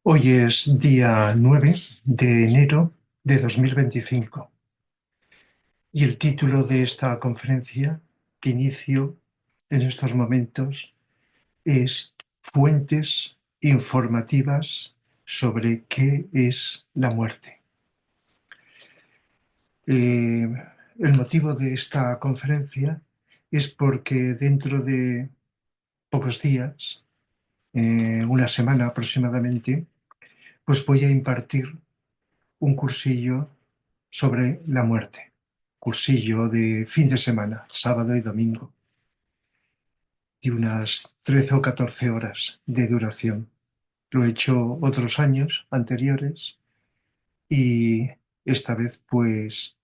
Hoy es día 9 de enero de 2025 y el título de esta conferencia que inicio en estos momentos es Fuentes informativas sobre qué es la muerte. Eh, el motivo de esta conferencia es porque dentro de pocos días, una semana aproximadamente, pues voy a impartir un cursillo sobre la muerte. Cursillo de fin de semana, sábado y domingo, de unas 13 o 14 horas de duración. Lo he hecho otros años anteriores y esta vez pues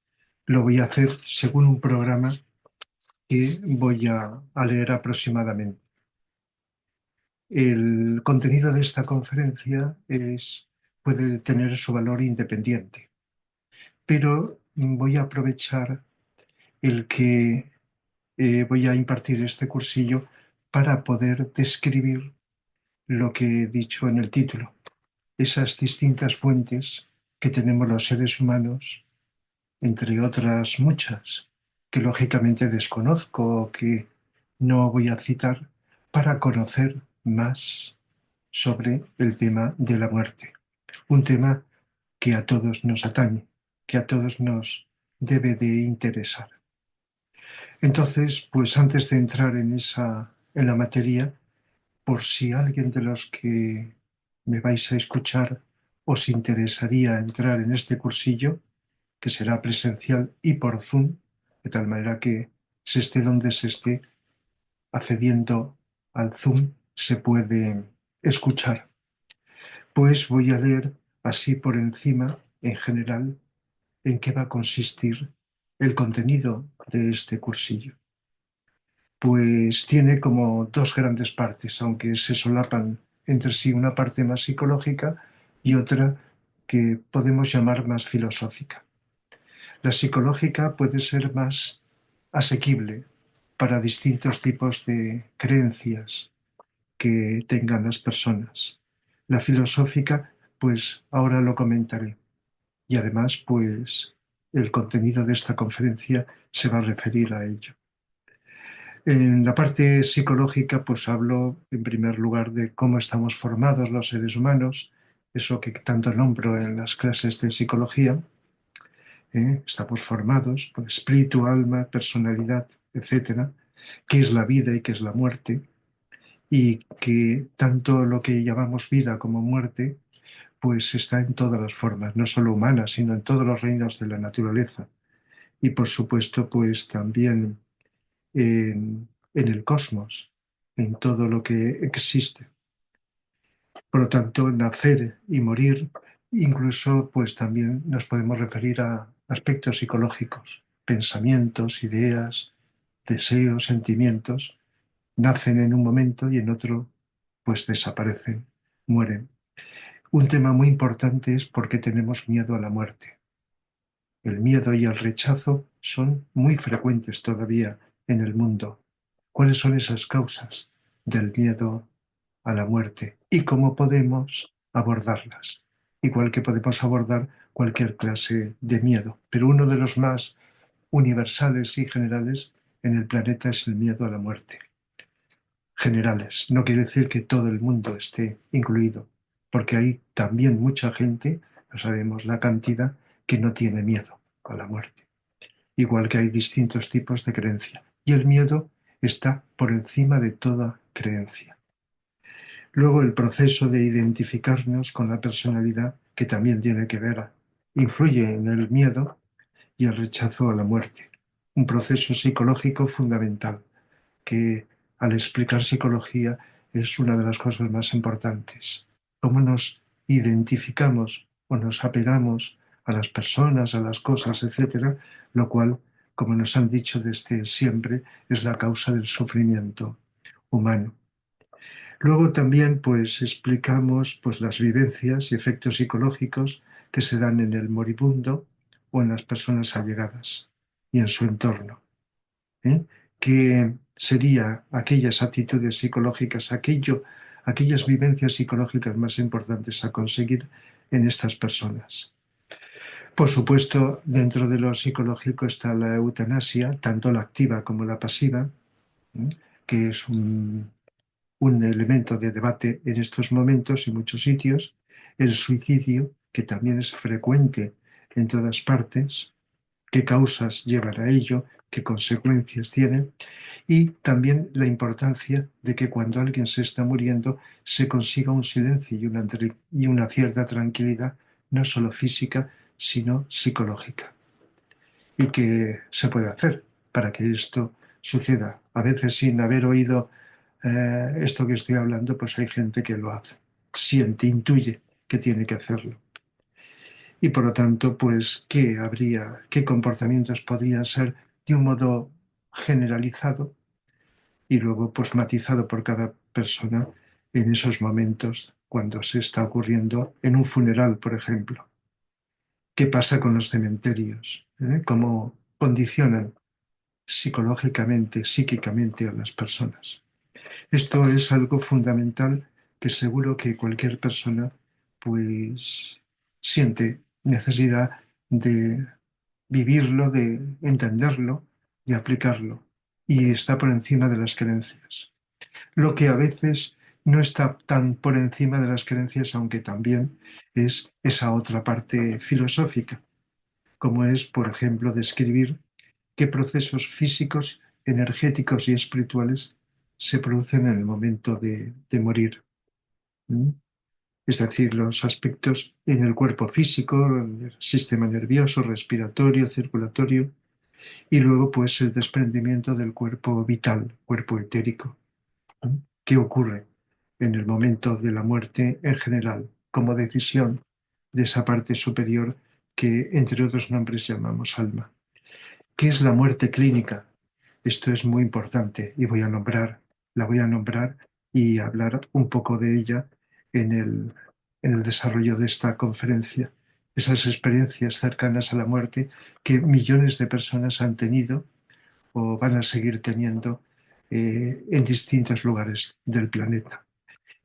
lo voy a hacer según un programa que voy a leer aproximadamente. El contenido de esta conferencia puede tener su valor independiente, pero voy a aprovechar el que voy a impartir este cursillo para poder describir lo que he dicho en el título, esas distintas fuentes que tenemos los seres humanos, entre otras muchas, que lógicamente desconozco o que no voy a citar, para conocer más sobre el tema de la muerte. Un tema que a todos nos atañe, que a todos nos debe de interesar. Entonces, pues antes de entrar en la materia, por si alguien de los que me vais a escuchar os interesaría entrar en este cursillo, que será presencial y por Zoom, de tal manera que se esté donde se esté, accediendo al Zoom, se puede escuchar. Pues voy a leer así por encima, en general, en qué va a consistir el contenido de este cursillo. Pues tiene como dos grandes partes, aunque se solapan entre sí, una parte más psicológica y otra que podemos llamar más filosófica. La psicológica puede ser más asequible para distintos tipos de creencias que tengan las personas. La filosófica, pues ahora lo comentaré. Y además, pues el contenido de esta conferencia se va a referir a ello. En la parte psicológica, pues hablo en primer lugar de cómo estamos formados los seres humanos, eso que tanto nombro en las clases de psicología. Estamos formados por espíritu, alma, personalidad, etcétera, qué es la vida y qué es la muerte, y que tanto lo que llamamos vida como muerte, pues está en todas las formas, no solo humanas, sino en todos los reinos de la naturaleza. Y por supuesto, pues también en el cosmos, en todo lo que existe. Por lo tanto, nacer y morir, incluso pues también nos podemos referir a aspectos psicológicos, pensamientos, ideas, deseos, sentimientos, nacen en un momento y en otro pues desaparecen, mueren. Un tema muy importante es por qué tenemos miedo a la muerte. El miedo y el rechazo son muy frecuentes todavía en el mundo. ¿Cuáles son esas causas del miedo a la muerte y cómo podemos abordarlas? Igual que podemos abordar cualquier clase de miedo, pero uno de los más universales y generales en el planeta es el miedo a la muerte. Generales, no quiere decir que todo el mundo esté incluido, porque hay también mucha gente, no sabemos la cantidad, que no tiene miedo a la muerte. Igual que hay distintos tipos de creencia. Y el miedo está por encima de toda creencia. Luego el proceso de identificarnos con la personalidad, que también tiene que ver, influye en el miedo y el rechazo a la muerte. Un proceso psicológico fundamental, que al explicar psicología es una de las cosas más importantes. Cómo nos identificamos o nos apegamos a las personas, a las cosas, etcétera, lo cual, como nos han dicho desde siempre, es la causa del sufrimiento humano. Luego también pues explicamos pues las vivencias y efectos psicológicos que se dan en el moribundo o en las personas allegadas y en su entorno. ¿eh? Que sería aquellas actitudes psicológicas, aquello aquellas vivencias psicológicas más importantes a conseguir en estas personas. Por supuesto, dentro de lo psicológico está la eutanasia, tanto la activa como la pasiva, ¿eh? Que es un elemento de debate en estos momentos en muchos sitios, el suicidio, que también es frecuente en todas partes, qué causas llevan a ello, qué consecuencias tiene, y también la importancia de que cuando alguien se está muriendo se consiga un silencio y una cierta tranquilidad, no solo física, sino psicológica. ¿Y qué se puede hacer para que esto suceda? A veces sin haber oído esto que estoy hablando, pues hay gente que lo hace, siente, intuye que tiene que hacerlo. Y por lo tanto, pues, qué comportamientos podrían ser de un modo generalizado y luego pues matizado por cada persona en esos momentos cuando se está ocurriendo en un funeral, por ejemplo. ¿Qué pasa con los cementerios? ¿Cómo condicionan psicológicamente, psíquicamente a las personas? Esto es algo fundamental que seguro que cualquier persona pues siente necesidad de vivirlo, de entenderlo, de aplicarlo y está por encima de las creencias. Lo que a veces no está tan por encima de las creencias, aunque también es esa otra parte filosófica, como es, por ejemplo, describir qué procesos físicos, energéticos y espirituales se producen en el momento de morir. ¿Mm? Es decir, los aspectos en el cuerpo físico, en el sistema nervioso, respiratorio, circulatorio, y luego pues el desprendimiento del cuerpo vital, cuerpo etérico. ¿Mm? ¿Qué ocurre en el momento de la muerte en general, como decisión de esa parte superior que entre otros nombres llamamos alma? ¿Qué es la muerte clínica? Esto es muy importante y la voy a nombrar y hablar un poco de ella en el desarrollo de esta conferencia. Esas experiencias cercanas a la muerte que millones de personas han tenido o van a seguir teniendo en distintos lugares del planeta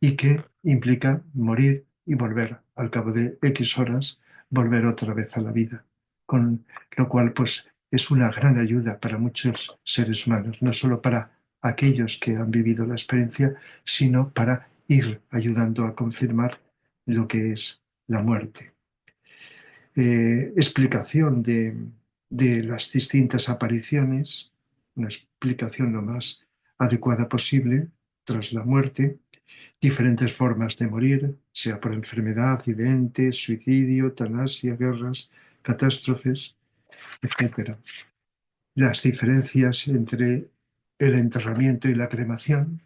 y que implica morir y volver al cabo de X horas, volver otra vez a la vida, con lo cual pues es una gran ayuda para muchos seres humanos, no solo para aquellos que han vivido la experiencia, sino para ir ayudando a confirmar lo que es la muerte. Explicación de las distintas apariciones, una explicación lo más adecuada posible tras la muerte, diferentes formas de morir, sea por enfermedad, accidente, suicidio, eutanasia, guerras, catástrofes, etcétera. Las diferencias entre el enterramiento y la cremación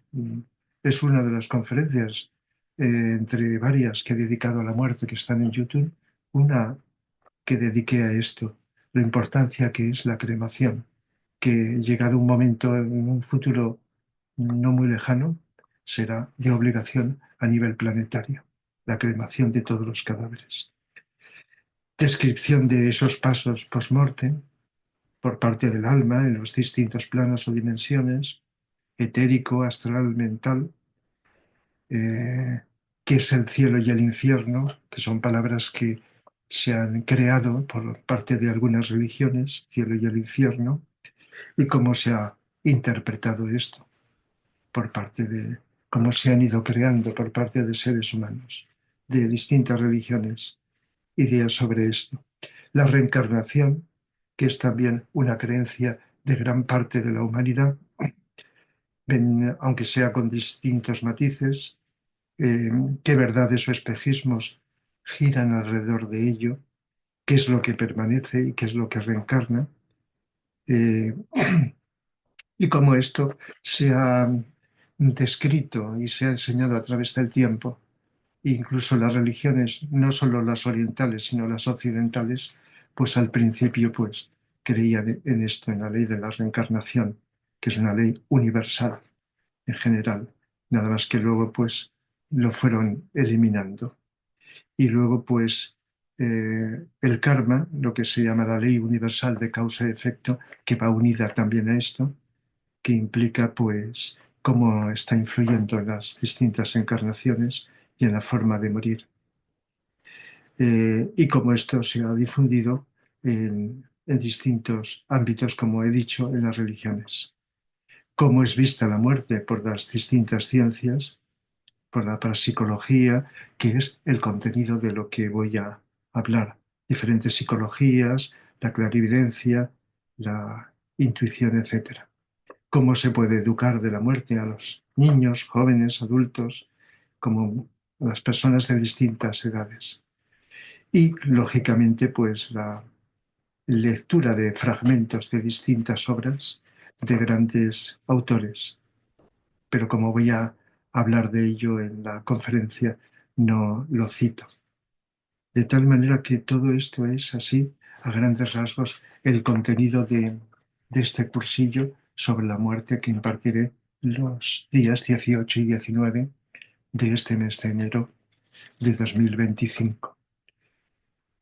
es una de las conferencias entre varias que he dedicado a la muerte que están en YouTube, una que dediqué a esto, la importancia que es la cremación, que llegado un momento en un futuro no muy lejano, será de obligación a nivel planetario, la cremación de todos los cadáveres. Descripción de esos pasos post-mortem por parte del alma en los distintos planos o dimensiones, etérico, astral, mental, qué es el cielo y el infierno, que son palabras que se han creado por parte de algunas religiones, cielo y el infierno, y cómo se ha interpretado esto por parte de, cómo se han ido creando por parte de seres humanos, de distintas religiones, ideas sobre esto. La reencarnación, que es también una creencia de gran parte de la humanidad, aunque sea con distintos matices, qué verdades o espejismos giran alrededor de ello, qué es lo que permanece y qué es lo que reencarna, eh, y cómo esto se ha descrito y se ha enseñado a través del tiempo. Incluso las religiones, no solo las orientales, sino las occidentales, pues al principio pues creían en esto, en la ley de la reencarnación, que es una ley universal en general, nada más que luego pues lo fueron eliminando. Y luego pues el karma, lo que se llama la ley universal de causa y efecto, que va unida también a esto, que implica pues cómo está influyendo en las distintas encarnaciones y en la forma de morir. Y cómo esto se ha difundido en distintos ámbitos, como he dicho, en las religiones. Cómo es vista la muerte por las distintas ciencias, por la parapsicología, que es el contenido de lo que voy a hablar. Diferentes psicologías, la clarividencia, la intuición, etcétera. Cómo se puede educar de la muerte a los niños, jóvenes, adultos, como a las personas de distintas edades. Y, lógicamente, pues la lectura de fragmentos de distintas obras de grandes autores. Pero como voy a hablar de ello en la conferencia, no lo cito. De tal manera que todo esto es así, a grandes rasgos, el contenido de este cursillo sobre la muerte que impartiré los días 18 y 19 de este mes de enero de 2025.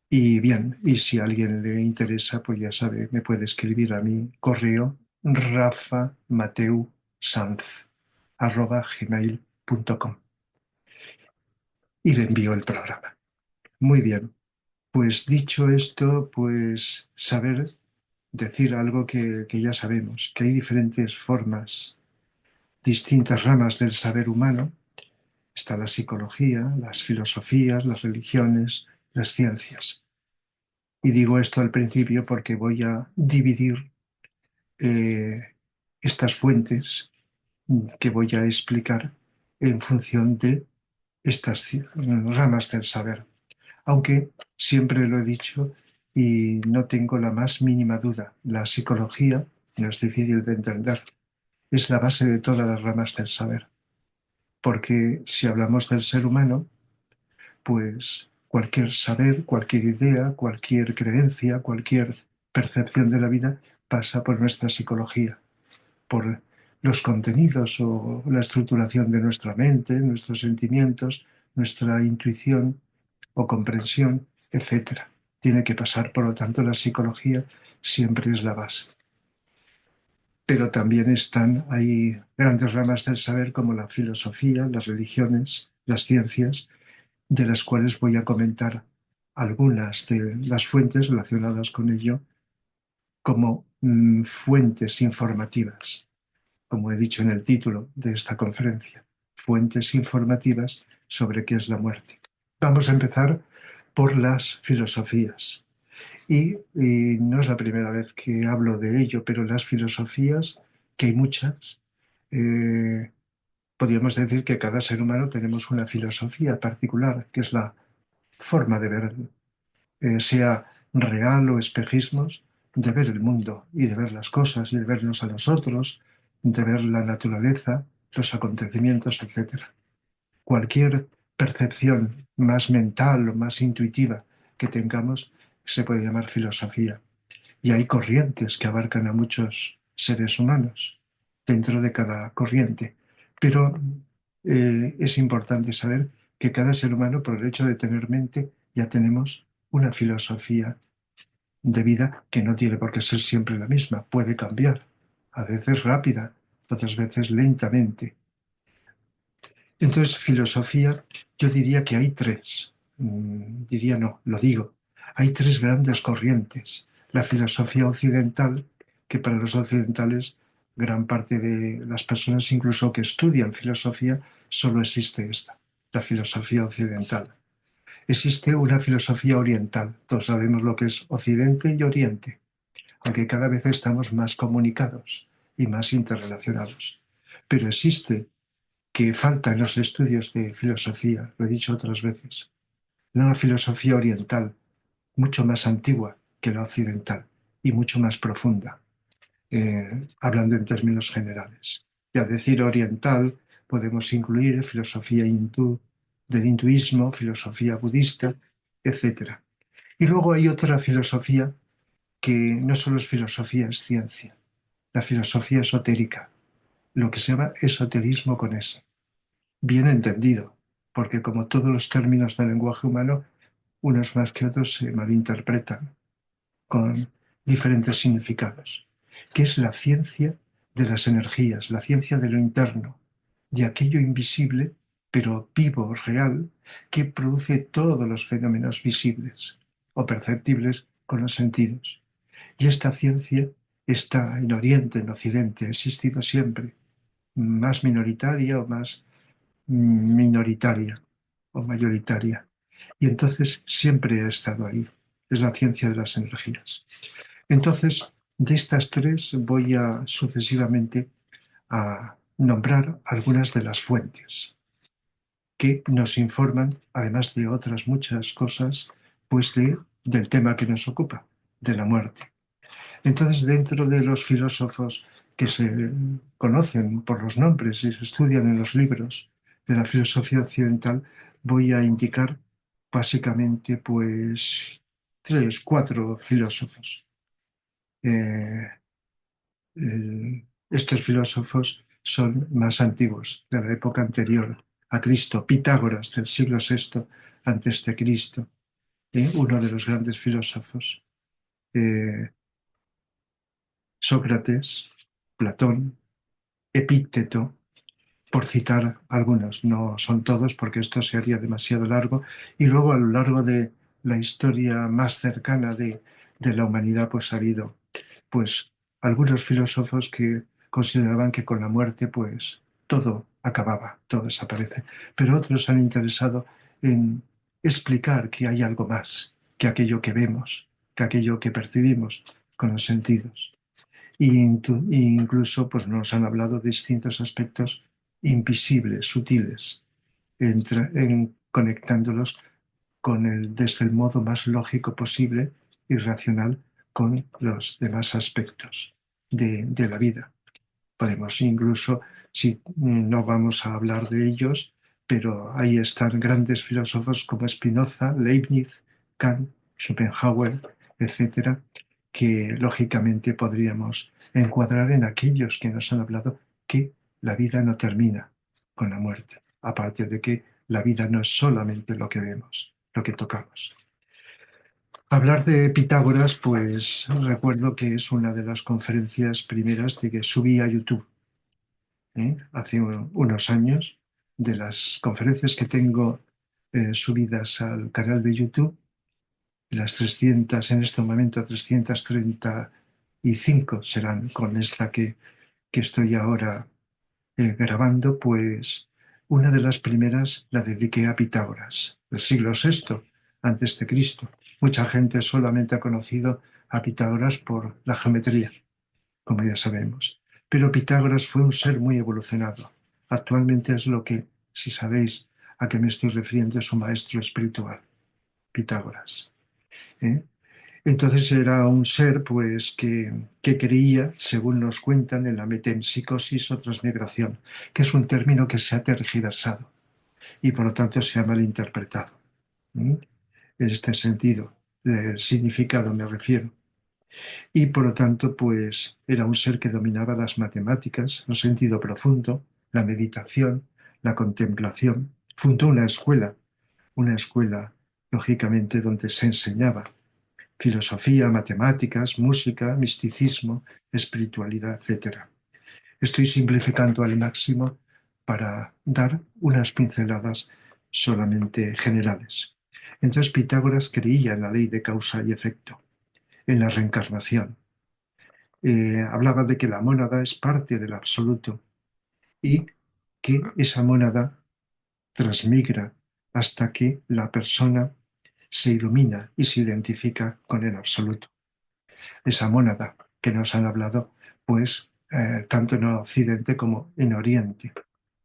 Y bien, y si a alguien le interesa, pues ya sabe, me puede escribir a mi correo rafamateusanz@gmail.com y le envío el programa. Muy bien, pues dicho esto, pues saber decir algo que ya sabemos, que hay diferentes formas, distintas ramas del saber humano. Está la psicología, las filosofías, las religiones, las ciencias. Y digo esto al principio porque voy a dividir eh, estas fuentes que voy a explicar en función de estas ramas del saber. Aunque siempre lo he dicho y no tengo la más mínima duda, la psicología no es difícil de entender, es la base de todas las ramas del saber. Porque si hablamos del ser humano, pues cualquier saber, cualquier idea, cualquier creencia, cualquier percepción de la vida pasa por nuestra psicología, por los contenidos o la estructuración de nuestra mente, nuestros sentimientos, nuestra intuición o comprensión, etcétera. Tiene que pasar, por lo tanto, la psicología siempre es la base. Pero también están ahí grandes ramas del saber como la filosofía, las religiones, las ciencias, de las cuales voy a comentar algunas de las fuentes relacionadas con ello como fuentes informativas, como he dicho en el título de esta conferencia, fuentes informativas sobre qué es la muerte. Vamos a empezar por las filosofías. Y no es la primera vez que hablo de ello, pero las filosofías, que hay muchas, eh, podríamos decir que cada ser humano tenemos una filosofía particular, que es la forma de ver, sea real o espejismos, de ver el mundo y de ver las cosas y de vernos a nosotros, de ver la naturaleza, los acontecimientos, etc. Cualquier percepción más mental o más intuitiva que tengamos se puede llamar filosofía. Y hay corrientes que abarcan a muchos seres humanos dentro de cada corriente. Pero es importante saber que cada ser humano, por el hecho de tener mente, ya tenemos una filosofía de vida que no tiene por qué ser siempre la misma, puede cambiar, a veces rápida, otras veces lentamente. Entonces, filosofía, yo diría que hay tres. Diría no, lo digo. Hay tres grandes corrientes. La filosofía occidental, que para los occidentales, gran parte de las personas incluso que estudian filosofía, solo existe esta, la filosofía occidental. Existe una filosofía oriental. Todos sabemos lo que es Occidente y Oriente, aunque cada vez estamos más comunicados y más interrelacionados. Pero existe, que falta en los estudios de filosofía, lo he dicho otras veces, una filosofía oriental mucho más antigua que la occidental y mucho más profunda, hablando en términos generales. Y al decir oriental podemos incluir filosofía hindú, del hinduismo, filosofía budista, etc. Y luego hay otra filosofía que no solo es filosofía, es ciencia, la filosofía esotérica, lo que se llama esoterismo con S. Bien entendido, porque como todos los términos del lenguaje humano, unos más que otros se malinterpretan con diferentes significados, que es la ciencia de las energías, la ciencia de lo interno, de aquello invisible, pero vivo, real, que produce todos los fenómenos visibles o perceptibles con los sentidos. Y esta ciencia está en Oriente, en Occidente, ha existido siempre, más minoritaria o más minoritaria o mayoritaria. Y entonces siempre ha estado ahí. Es la ciencia de las energías. Entonces, de estas tres voy a sucesivamente a nombrar algunas de las fuentes que nos informan, además de otras muchas cosas, pues del tema que nos ocupa, de la muerte. Entonces, dentro de los filósofos que se conocen por los nombres y se estudian en los libros de la filosofía occidental, voy a indicar básicamente pues tres, cuatro filósofos. Eh, Estos filósofos son más antiguos, de la época anterior a Cristo. Pitágoras, del siglo VI antes de Cristo, uno de los grandes filósofos. Eh, Sócrates, Platón, Epícteto, por citar algunos, no son todos porque esto se haría demasiado largo, y luego a lo largo de la historia más cercana de la humanidad pues ha habido pues algunos filósofos que consideraban que con la muerte pues todo acababa, todo desaparece, pero otros han interesado en explicar que hay algo más que aquello que vemos, que aquello que percibimos con los sentidos. Incluso pues, nos han hablado de distintos aspectos invisibles, sutiles, conectándolos desde el modo más lógico posible y racional con los demás aspectos de la vida. Podemos incluso, si no vamos a hablar de ellos, pero ahí están grandes filósofos como Spinoza, Leibniz, Kant, Schopenhauer, etcétera, que lógicamente podríamos encuadrar en aquellos que nos han hablado que la vida no termina con la muerte, aparte de que la vida no es solamente lo que vemos, lo que tocamos. Hablar de Pitágoras, pues recuerdo que es una de las conferencias primeras de que subí a YouTube, hace unos años, de las conferencias que tengo subidas al canal de YouTube, las 300, en este momento 335 serán con esta que estoy ahora grabando, pues una de las primeras la dediqué a Pitágoras, del siglo VI antes de Cristo. Mucha gente solamente ha conocido a Pitágoras por la geometría, como ya sabemos. Pero Pitágoras fue un ser muy evolucionado. Actualmente es lo que, si sabéis a qué me estoy refiriendo, es un maestro espiritual, Pitágoras. ¿eh? Entonces era un ser pues, que creía, según nos cuentan, en la metempsicosis o transmigración, que es un término que se ha tergiversado y por lo tanto se ha malinterpretado. ¿Mm? En este sentido, el significado me refiero. Y por lo tanto, pues era un ser que dominaba las matemáticas, un sentido profundo, la meditación, la contemplación. Fundó una escuela, lógicamente, donde se enseñaba filosofía, matemáticas, música, misticismo, espiritualidad, etcétera. Estoy simplificando al máximo para dar unas pinceladas solamente generales. Entonces Pitágoras creía en la ley de causa y efecto, en la reencarnación. Hablaba de que la mónada es parte del absoluto y que esa mónada transmigra hasta que la persona se ilumina y se identifica con el absoluto. Esa mónada que nos han hablado, pues, tanto en Occidente como en Oriente.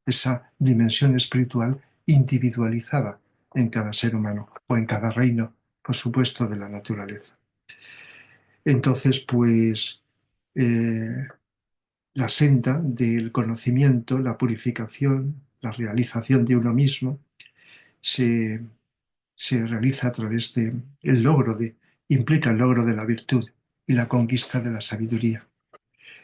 Esa dimensión espiritual individualizada en cada ser humano o en cada reino, por supuesto, de la naturaleza. Entonces, pues, la senda del conocimiento, la purificación, la realización de uno mismo, se, se realiza a través de implica el logro de la virtud y la conquista de la sabiduría.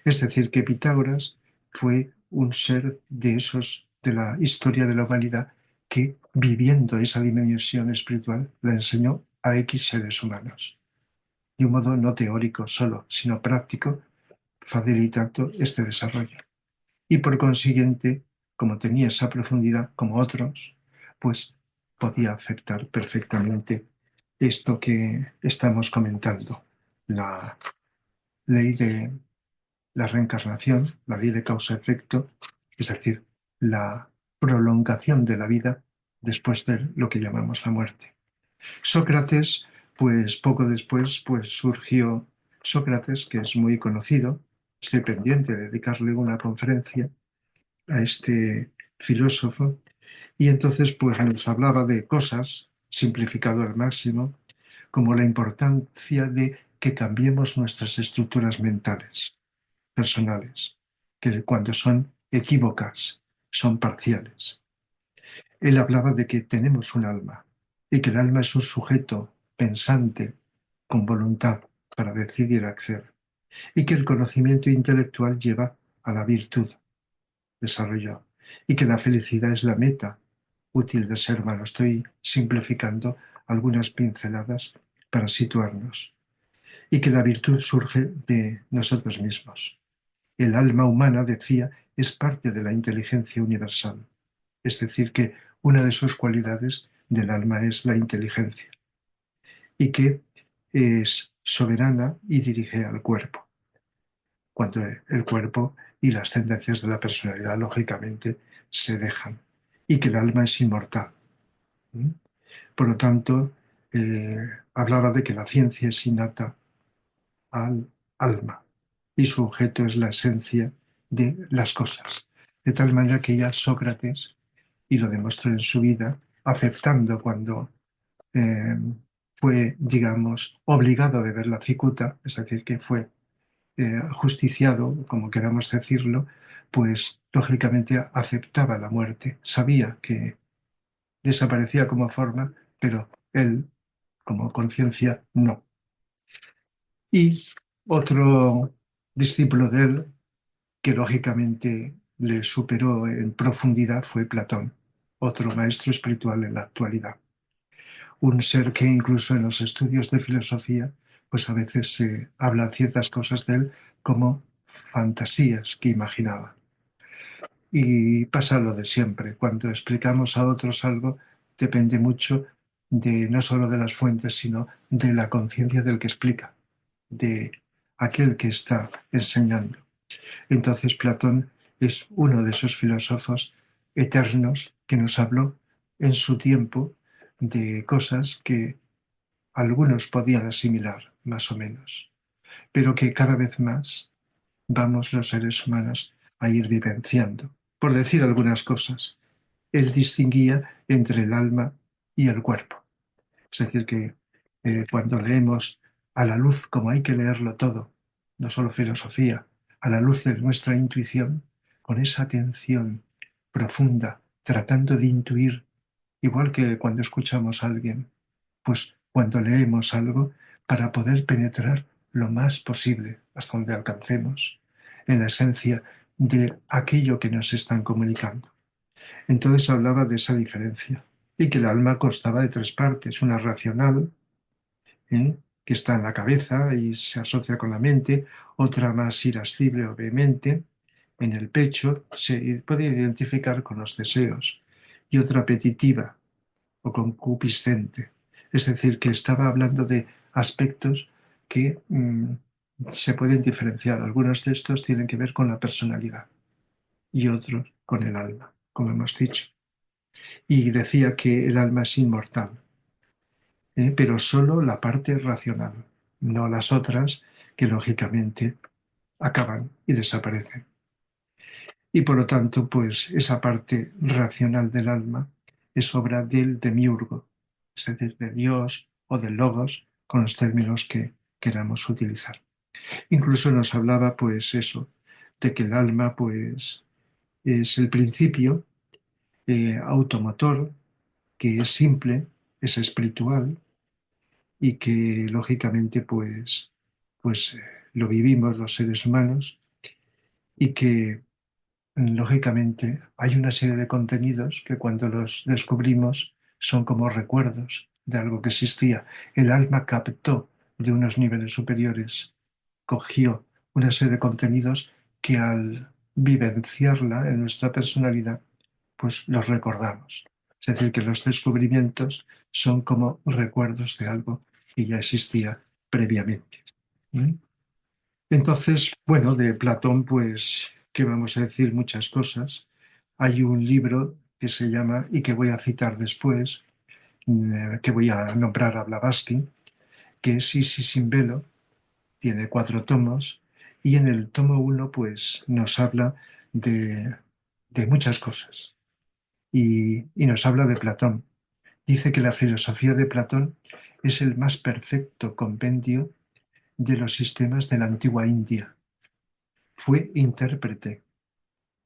Es decir, que Pitágoras fue un ser de esos de la historia de la humanidad que, viviendo esa dimensión espiritual, la enseñó a X seres humanos. De un modo no teórico solo, sino práctico, facilitando este desarrollo. Y por consiguiente, como tenía esa profundidad como otros, pues podía aceptar perfectamente esto que estamos comentando, la ley de la reencarnación, la ley de causa-efecto, es decir, la prolongación de la vida después de lo que llamamos la muerte. Sócrates, pues poco después, pues surgió Sócrates, que es muy conocido. Estoy pendiente de dedicarle una conferencia a este filósofo, y entonces pues nos hablaba de cosas, simplificado al máximo, como la importancia de que cambiemos nuestras estructuras mentales, personales, que cuando son equívocas, son parciales. Él hablaba de que tenemos un alma y que el alma es un sujeto pensante con voluntad para decidir hacer, y que el conocimiento intelectual lleva a la virtud, desarrolló, y que la felicidad es la meta útil del ser humano. Estoy simplificando algunas pinceladas para situarnos. Y que la virtud surge de nosotros mismos. El alma humana, decía, es parte de la inteligencia universal. Es decir, que una de sus cualidades del alma es la inteligencia, y que es soberana y dirige al cuerpo, cuando el cuerpo y las tendencias de la personalidad, lógicamente, se dejan, y que el alma es inmortal. ¿Mm? Por lo tanto, hablaba de que la ciencia es innata al alma y su objeto es la esencia de las cosas. De tal manera que ya Sócrates, y lo demostró en su vida, aceptando cuando eh, fue, digamos, obligado a beber la cicuta, es decir, que fue justiciado, como queramos decirlo, pues lógicamente aceptaba la muerte, sabía que desaparecía como forma, pero él, como conciencia, no. Y otro discípulo de él, que lógicamente le superó en profundidad, fue Platón, otro maestro espiritual en la actualidad. Un ser que incluso en los estudios de filosofía, pues a veces se habla ciertas cosas de él como fantasías que imaginaba. Y pasa lo de siempre. Cuando explicamos a otros algo, depende mucho de no solo de las fuentes, sino de la conciencia del que explica, de aquel que está enseñando. Entonces Platón es uno de esos filósofos eternos que nos habló en su tiempo de cosas que algunos podían asimilar, más o menos, pero que cada vez más vamos los seres humanos a ir vivenciando. Por decir algunas cosas, él distinguía entre el alma y el cuerpo. Es decir, que cuando leemos a la luz, como hay que leerlo todo, no solo filosofía, a la luz de nuestra intuición, con esa atención profunda, tratando de intuir, igual que cuando escuchamos a alguien, pues cuando leemos algo, para poder penetrar lo más posible hasta donde alcancemos en la esencia de aquello que nos están comunicando. Entonces hablaba de esa diferencia y que el alma constaba de tres partes: una racional, que está en la cabeza y se asocia con la mente; otra más irascible o vehemente, en el pecho, se puede identificar con los deseos; y otra apetitiva o concupiscente. Es decir, que estaba hablando de aspectos que se pueden diferenciar. Algunos de estos tienen que ver con la personalidad y otros con el alma, como hemos dicho. Y decía que el alma es inmortal, pero solo la parte racional, no las otras, que lógicamente acaban y desaparecen. Y por lo tanto, pues esa parte racional del alma es obra del demiurgo, es decir, de Dios o del logos, con los términos que queramos utilizar. Incluso nos hablaba, pues eso, de que el alma, pues, es el principio automotor, que es simple, es espiritual, y que lógicamente, pues lo vivimos los seres humanos, y que lógicamente hay una serie de contenidos que cuando los descubrimos son como recuerdos de algo que existía. El alma captó de unos niveles superiores, cogió una serie de contenidos que al vivenciarla en nuestra personalidad, pues los recordamos. Es decir, que los descubrimientos son como recuerdos de algo que ya existía previamente. ¿Mm? Entonces, bueno, de Platón, pues, ¿qué vamos a decir? Muchas cosas. Hay un libro que se llama, y que voy a citar después, que voy a nombrar a Blavatsky, que es Isis sin velo, tiene 4 tomos, y en el tomo uno, pues, nos habla de, de muchas cosas, y nos habla de Platón. Dice que la filosofía de Platón es el más perfecto compendio de los sistemas de la antigua India. Fue intérprete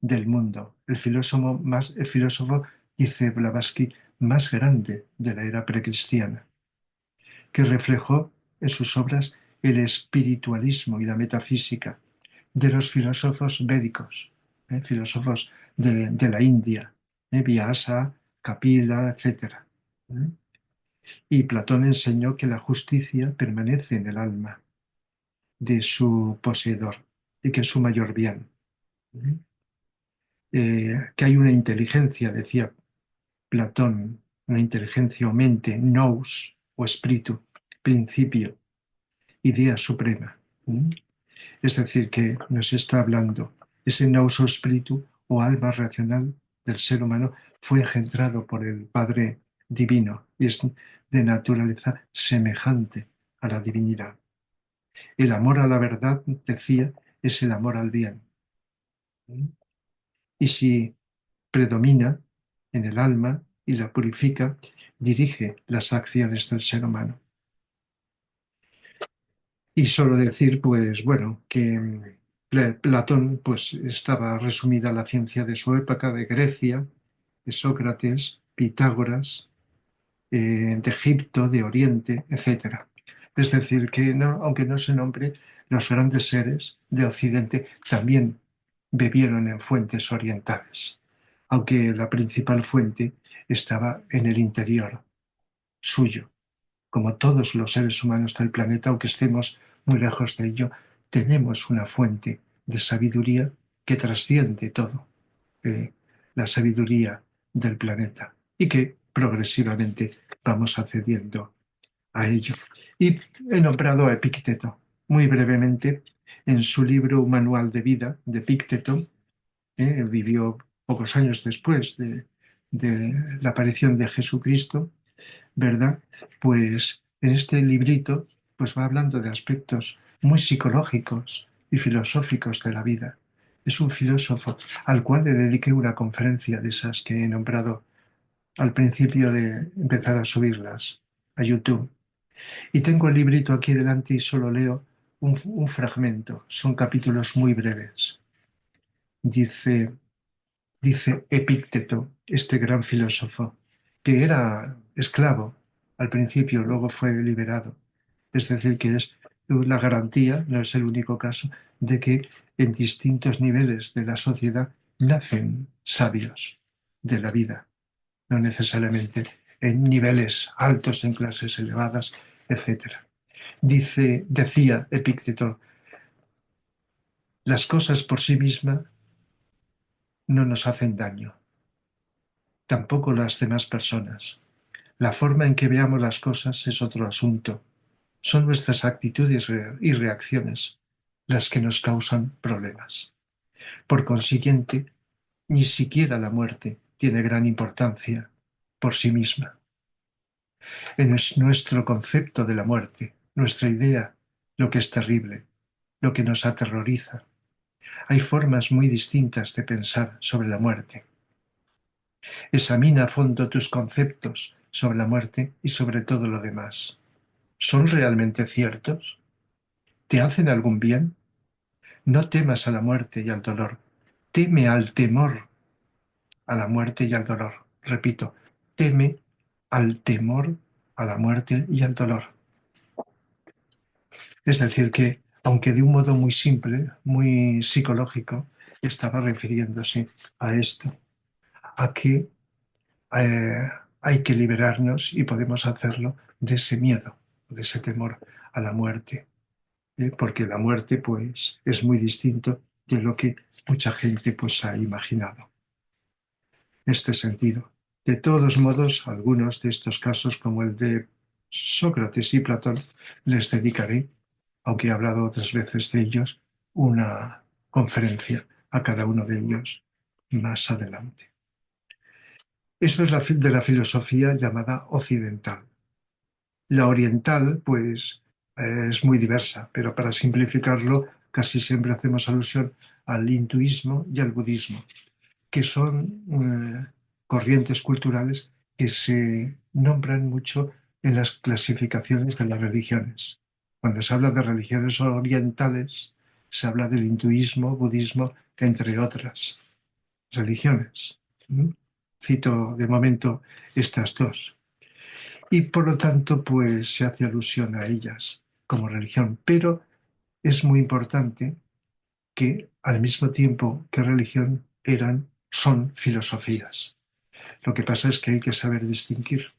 del mundo, el filósofo, dice Blavatsky, más grande de la era precristiana, que reflejó en sus obras el espiritualismo y la metafísica de los filósofos védicos, filósofos de la India, Vyasa, Kapila, etc. Y Platón enseñó que la justicia permanece en el alma de su poseedor y que es su mayor bien. Que hay una inteligencia, decía Platón, una inteligencia o mente, nous o espíritu, principio, idea suprema. Es decir, que nos está hablando, ese nous o espíritu o alma racional del ser humano fue engendrado por el Padre Divino y es de naturaleza semejante a la divinidad. El amor a la verdad, decía, es el amor al bien. Y si predomina en el alma y la purifica, dirige las acciones del ser humano. Y solo decir, pues bueno, que Platón pues estaba resumida la ciencia de su época, de Grecia, de Sócrates, Pitágoras, de Egipto, de Oriente, etc. Es decir, que no, aunque no se nombre, los grandes seres de Occidente también bebieron en fuentes orientales, aunque la principal fuente estaba en el interior suyo. Como todos los seres humanos del planeta, aunque estemos muy lejos de ello, tenemos una fuente de sabiduría que trasciende todo, eh, la sabiduría del planeta, y que progresivamente vamos accediendo a ello. Y he nombrado a Epicteto muy brevemente en su libro Manual de Vida de Epicteto. Vivió pocos años después de la aparición de Jesucristo, ¿verdad? Pues en este librito pues va hablando de aspectos muy psicológicos y filosóficos de la vida. Es un filósofo al cual le dediqué una conferencia de esas que he nombrado al principio de empezar a subirlas a YouTube. Y tengo el librito aquí delante y solo leo un fragmento. Son capítulos muy breves. Dice, dice Epícteto, este gran filósofo, que era esclavo al principio, luego fue liberado. Es decir, que es la garantía, no es el único caso, de que en distintos niveles de la sociedad nacen sabios de la vida, no necesariamente en niveles altos, en clases elevadas, etc. Decía Epícteto, las cosas por sí mismas no nos hacen daño, tampoco las demás personas. La forma en que veamos las cosas es otro asunto. Son nuestras actitudes y reacciones las que nos causan problemas. Por consiguiente, ni siquiera la muerte tiene gran importancia por sí misma. Es nuestro concepto de la muerte, nuestra idea, lo que es terrible, lo que nos aterroriza. Hay formas muy distintas de pensar sobre la muerte. Examina a fondo tus conceptos sobre la muerte y sobre todo lo demás. ¿Son realmente ciertos? ¿Te hacen algún bien? No temas a la muerte y al dolor. Teme al temor a la muerte y al dolor. Repito, teme al temor a la muerte y al dolor. Es decir, que, aunque de un modo muy simple, muy psicológico, estaba refiriéndose a esto, a que eh, hay que liberarnos y podemos hacerlo de ese miedo, de ese temor a la muerte. porque la muerte pues, es muy distinto de lo que mucha gente pues, ha imaginado. En este sentido. De todos modos, algunos de estos casos, como el de Sócrates y Platón, les dedicaré, aunque he hablado otras veces de ellos, una conferencia a cada uno de ellos más adelante. Eso es de la filosofía llamada occidental. La oriental, pues, es muy diversa, pero para simplificarlo, casi siempre hacemos alusión al hinduismo y al budismo, que son corrientes culturales que se nombran mucho en las clasificaciones de las religiones. Cuando se habla de religiones orientales, se habla del hinduismo, budismo, entre otras religiones. ¿Mm? Cito de momento estas dos. Y por lo tanto, pues se hace alusión a ellas como religión. Pero es muy importante que al mismo tiempo que religión son filosofías. Lo que pasa es que hay que saber distinguir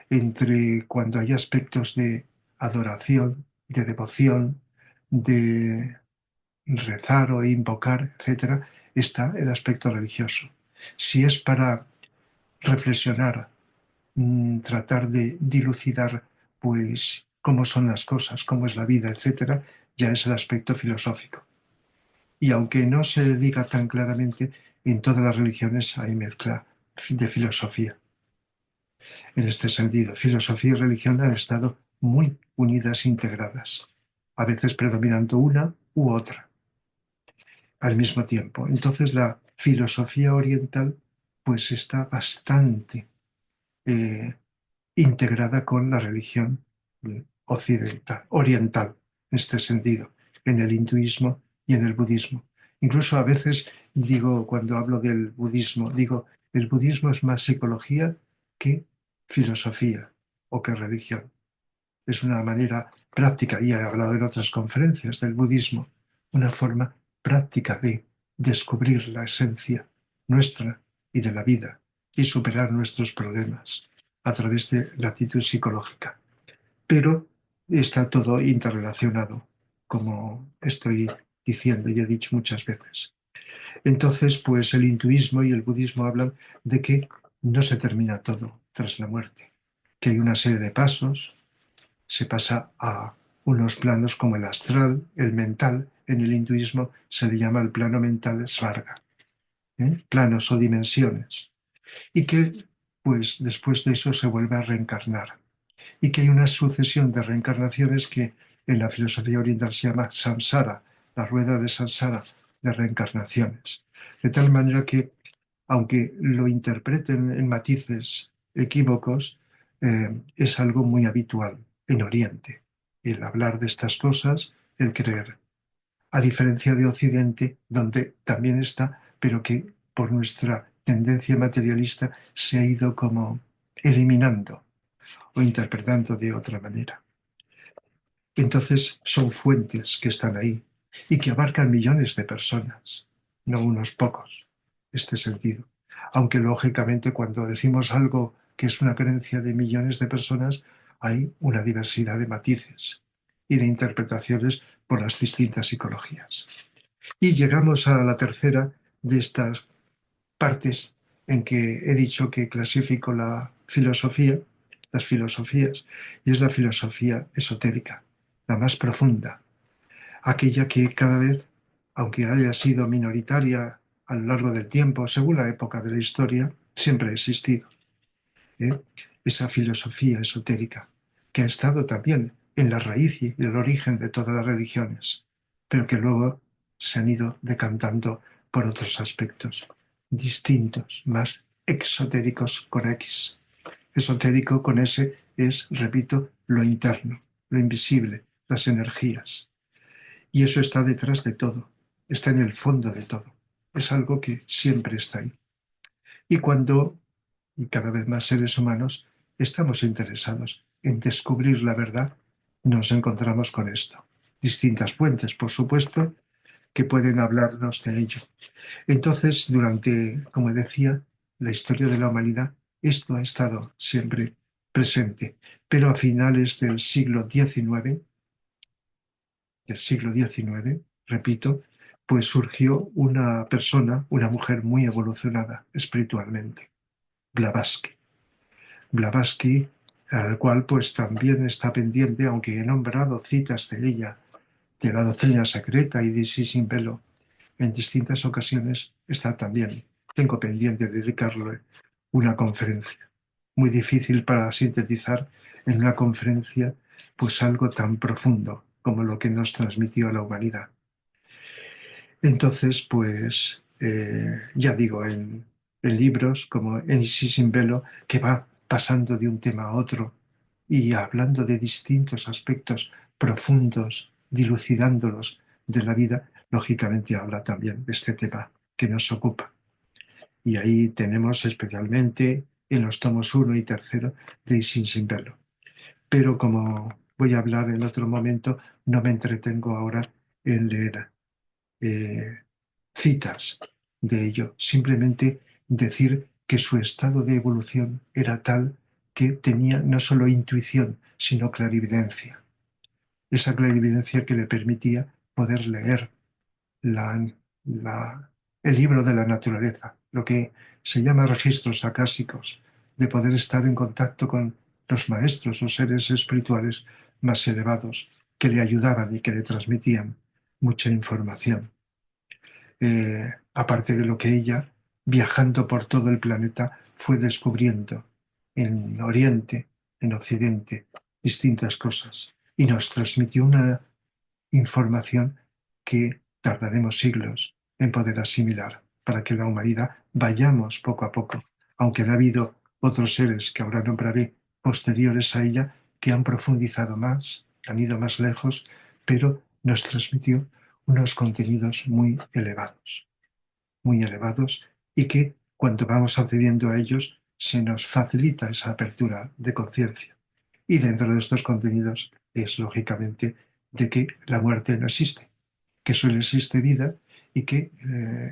entre cuando hay aspectos de adoración, de devoción, de rezar o invocar, etcétera, está el aspecto religioso. Si es para reflexionar, tratar de dilucidar, pues, cómo son las cosas, cómo es la vida, etcétera, ya es el aspecto filosófico. Y aunque no se diga tan claramente, en todas las religiones hay mezcla de filosofía. En este sentido, filosofía y religión han estado muy unidas e integradas, a veces predominando una u otra al mismo tiempo. Entonces la filosofía oriental pues está bastante eh, integrada con la religión occidental, oriental, en este sentido, en el hinduismo y en el budismo. Incluso a veces digo, cuando hablo del budismo, digo, el budismo es más psicología que filosofía o que religión. Es una manera práctica, y he hablado en otras conferencias del budismo, una forma práctica de descubrir la esencia nuestra y de la vida y superar nuestros problemas a través de la actitud psicológica. Pero está todo interrelacionado, como estoy diciendo y he dicho muchas veces. Entonces, pues el hinduismo y el budismo hablan de que no se termina todo tras la muerte, que hay una serie de pasos, se pasa a unos planos como el astral, el mental. En el hinduismo se le llama el plano mental svarga, planos o dimensiones, y que pues después de eso se vuelve a reencarnar, y que hay una sucesión de reencarnaciones que en la filosofía oriental se llama samsara, la rueda de samsara, de reencarnaciones. De tal manera que, aunque lo interpreten en matices equívocos, es algo muy habitual en Oriente, el hablar de estas cosas, el creer, a diferencia de Occidente, donde también está, pero que por nuestra tendencia materialista se ha ido como eliminando o interpretando de otra manera. Entonces son fuentes que están ahí y que abarcan millones de personas, no unos pocos, este sentido. Aunque lógicamente cuando decimos algo que es una creencia de millones de personas, hay una diversidad de matices y de interpretaciones por las distintas psicologías. Y llegamos a la tercera de estas partes en que he dicho que clasifico la filosofía, las filosofías, y es la filosofía esotérica, la más profunda, aquella que cada vez, aunque haya sido minoritaria a lo largo del tiempo, según la época de la historia, siempre ha existido. ¿eh? Esa filosofía esotérica, que ha estado también en la raíz y el origen de todas las religiones, pero que luego se han ido decantando por otros aspectos distintos, más exotéricos con X. Esotérico con S es, repito, lo interno, lo invisible, las energías. Y eso está detrás de todo, está en el fondo de todo. Es algo que siempre está ahí. Y cuando, y cada vez más seres humanos, estamos interesados en descubrir la verdad, nos encontramos con esto. Distintas fuentes, por supuesto, que pueden hablarnos de ello. Entonces, durante, como decía, la historia de la humanidad, esto ha estado siempre presente. Pero a finales del siglo XIX, del siglo XIX, repito, pues surgió una persona, una mujer muy evolucionada espiritualmente, Blavatsky. Blavatsky, al cual pues también está pendiente, aunque he nombrado citas de ella, de la doctrina secreta y de Sin Velo, en distintas ocasiones está también. Tengo pendiente de dedicarle una conferencia. Muy difícil para sintetizar en una conferencia pues algo tan profundo como lo que nos transmitió a la humanidad. Entonces, pues, ya digo, en libros como en Sin Velo, que va pasando de un tema a otro y hablando de distintos aspectos profundos, dilucidándolos de la vida, lógicamente habla también de este tema que nos ocupa. Y ahí tenemos especialmente en los tomos 1 y 3 de Sin Velo. Pero como voy a hablar en otro momento, no me entretengo ahora en leer eh, citas de ello, simplemente decir que su estado de evolución era tal que tenía no solo intuición, sino clarividencia. Esa clarividencia que le permitía poder leer la, el libro de la naturaleza, lo que se llama registros acásicos, de poder estar en contacto con los maestros o seres espirituales más elevados que le ayudaban y que le transmitían mucha información. Aparte de lo que ella, viajando por todo el planeta, fue descubriendo en Oriente, en Occidente, distintas cosas. Y nos transmitió una información que tardaremos siglos en poder asimilar para que la humanidad vayamos poco a poco, aunque ha habido otros seres que ahora nombraré posteriores a ella que han profundizado más, han ido más lejos, pero nos transmitió unos contenidos muy elevados y que cuando vamos accediendo a ellos se nos facilita esa apertura de conciencia. Y dentro de estos contenidos es lógicamente de que la muerte no existe, que solo existe vida y que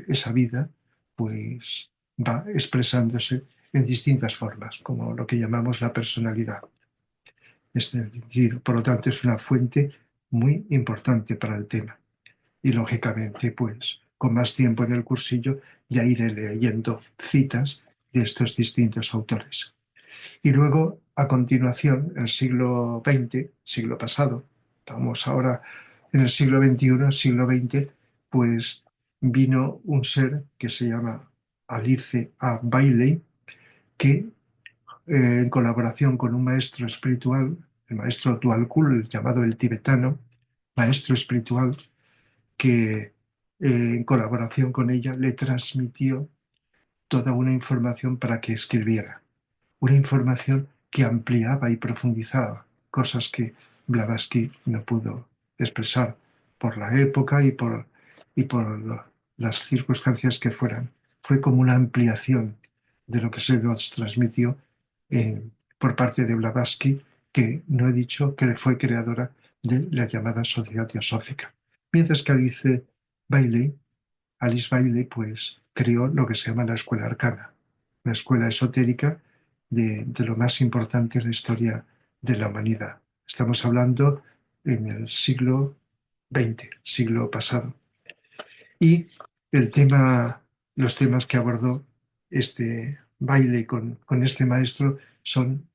esa vida pues va expresándose en distintas formas, como lo que llamamos la personalidad. Es decir, por lo tanto, es una fuente muy importante para el tema. Y lógicamente, pues con más tiempo en el cursillo ya iré leyendo citas de estos distintos autores. Y luego, a continuación, el siglo XX, siglo pasado, estamos ahora en el siglo XXI, siglo XX, pues vino un ser que se llama Alice A. Bailey, que en colaboración con un maestro espiritual, el maestro Tualkul, llamado el tibetano, maestro espiritual, que en colaboración con ella le transmitió toda una información para que escribiera una información que ampliaba y profundizaba cosas que Blavatsky no pudo expresar por la época y por las circunstancias que fueran. Fue como una ampliación de lo que se nos transmitió por parte de Blavatsky, que no he dicho que fue creadora de la llamada Sociedad Teosófica. Mientras que Alice Bailey, pues creó lo que se llama la Escuela Arcana, una escuela esotérica de lo más importante en la historia de la humanidad. Estamos hablando en el siglo XX, siglo pasado. Y los temas que abordó este baile con este maestro son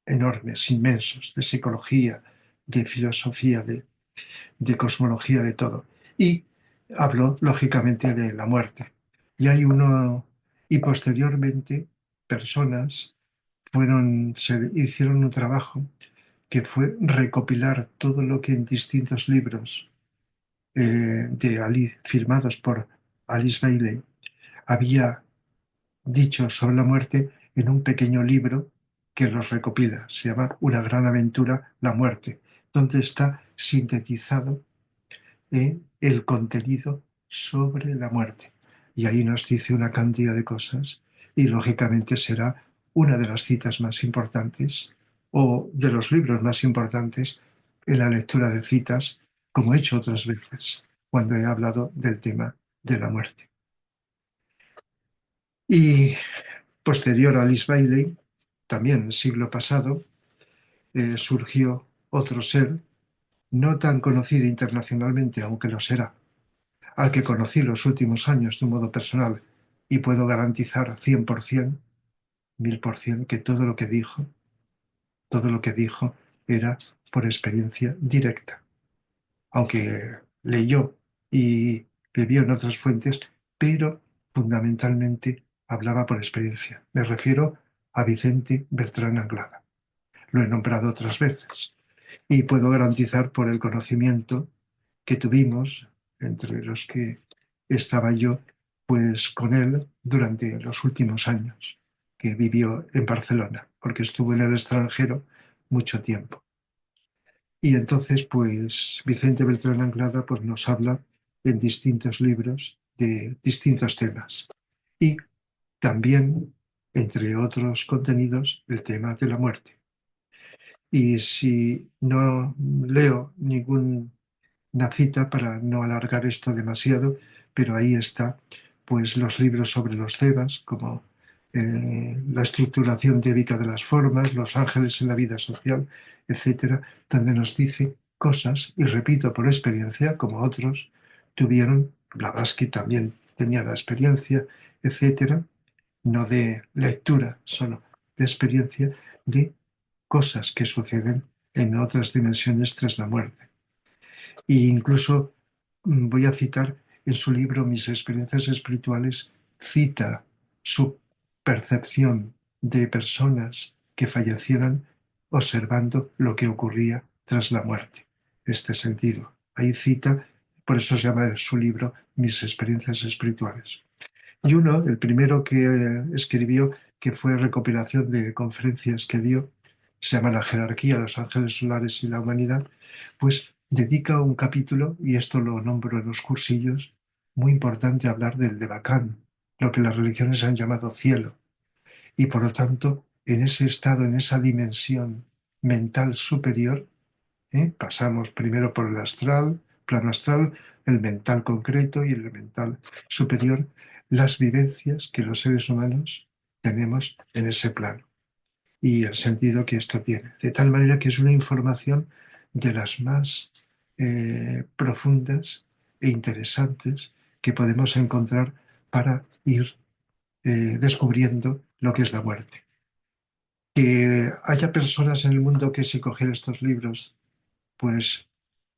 enormes, inmensos, de psicología, de filosofía, de cosmología, de todo. Y habló, lógicamente, de la muerte. Y hay uno, y posteriormente, personas hicieron un trabajo que fue recopilar todo lo que en distintos libros firmados por Alice Bailey había dicho sobre la muerte en un pequeño libro que los recopila. Se llama Una gran aventura, la muerte, donde está sintetizado el contenido sobre la muerte. Y ahí nos dice una cantidad de cosas y lógicamente será una de las citas más importantes o de los libros más importantes en la lectura de citas, como he hecho otras veces cuando he hablado del tema de la muerte. Y posterior a Alice Bailey, también en el siglo pasado, surgió otro ser no tan conocido internacionalmente, aunque lo será, al que conocí los últimos años de un modo personal, y puedo garantizar 100%, 1000%, que todo lo que dijo era por experiencia directa, aunque leyó y bebió en otras fuentes, pero fundamentalmente hablaba por experiencia. Me refiero a Vicente Bertrán Anglada. Lo he nombrado otras veces y puedo garantizar por el conocimiento que tuvimos, entre los que estaba yo, pues con él durante los últimos años que vivió en Barcelona, porque estuvo en el extranjero mucho tiempo. Y entonces, pues Vicente Beltrán Anglada pues, nos habla en distintos libros de distintos temas. Y también, entre otros contenidos, el tema de la muerte. Y si no leo ninguna cita para no alargar esto demasiado, pero ahí está, pues los libros sobre los Devas, como la estructuración débica de las formas, los ángeles en la vida social, etcétera, donde nos dice cosas, y repito por experiencia, como otros tuvieron, Blavatsky también tenía la experiencia, etcétera, no de lectura, solo de experiencia, de cosas que suceden en otras dimensiones tras la muerte. E incluso voy a citar en su libro Mis experiencias espirituales, cita su percepción de personas que fallecieran observando lo que ocurría tras la muerte. Este sentido. Ahí cita, por eso se llama su libro Mis experiencias espirituales. Y uno, el primero que escribió, que fue recopilación de conferencias que dio, se llama La jerarquía, los ángeles solares y la humanidad, pues dedica un capítulo, y esto lo nombro en los cursillos, muy importante hablar del Devacán, lo que las religiones han llamado cielo. Y por lo tanto, en ese estado, en esa dimensión mental superior, pasamos primero por el astral, plano astral, el mental concreto y el mental superior, las vivencias que los seres humanos tenemos en ese plano y el sentido que esto tiene. De tal manera que es una información de las más profundas e interesantes que podemos encontrar para ir descubriendo lo que es la muerte. Que haya personas en el mundo que si coger estos libros, pues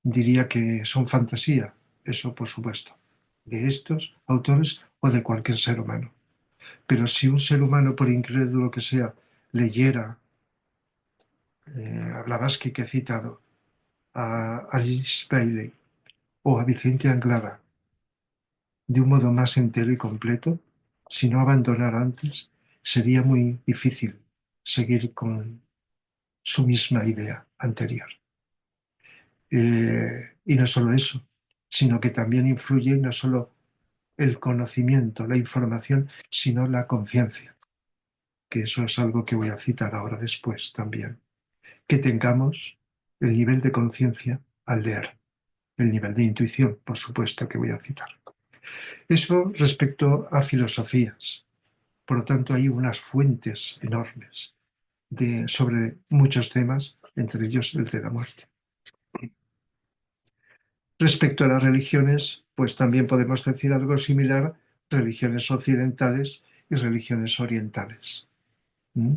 diría que son fantasía, eso por supuesto, de estos autores o de cualquier ser humano. Pero si un ser humano, por incrédulo que sea, leyera a Blavatsky que he citado, a Alice Bailey o a Vicente Anglada de un modo más entero y completo, si no abandonara antes, sería muy difícil seguir con su misma idea anterior. Y no solo eso, sino que también influye no solo el conocimiento, la información, sino la conciencia, que eso es algo que voy a citar ahora después también. Que tengamos el nivel de conciencia al leer, el nivel de intuición, por supuesto, que voy a citar. Eso respecto a filosofías. Por lo tanto, hay unas fuentes enormes sobre muchos temas, entre ellos el de la muerte. Respecto a las religiones, pues también podemos decir algo similar, religiones occidentales y religiones orientales. ¿Mm?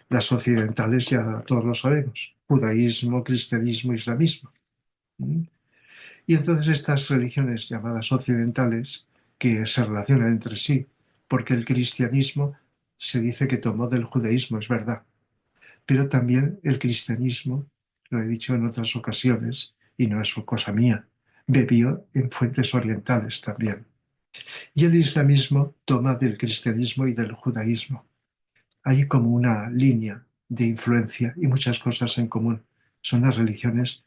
Las occidentales ya todos lo sabemos, judaísmo, cristianismo, islamismo. ¿Mm? Y entonces estas religiones llamadas occidentales, que se relacionan entre sí, porque el cristianismo se dice que tomó del judaísmo, es verdad, pero también el cristianismo, lo he dicho en otras ocasiones, y no es cosa mía, bebió en fuentes orientales también. Y el islamismo toma del cristianismo y del judaísmo. Hay como una línea de influencia y muchas cosas en común. Son las religiones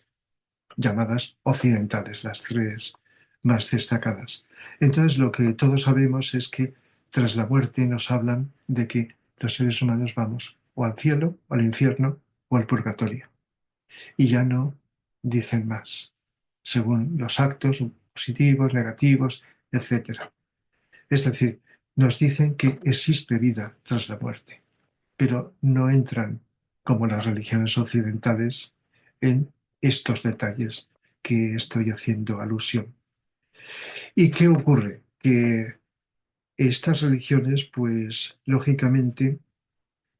llamadas occidentales, las tres más destacadas. Entonces lo que todos sabemos es que tras la muerte nos hablan de que los seres humanos vamos o al cielo, o al infierno o al purgatorio. Y ya no dicen más, según los actos positivos, negativos, etcétera. Es decir, nos dicen que existe vida tras la muerte, pero no entran, como las religiones occidentales, en estos detalles que estoy haciendo alusión. ¿Y qué ocurre? Que estas religiones, pues, lógicamente,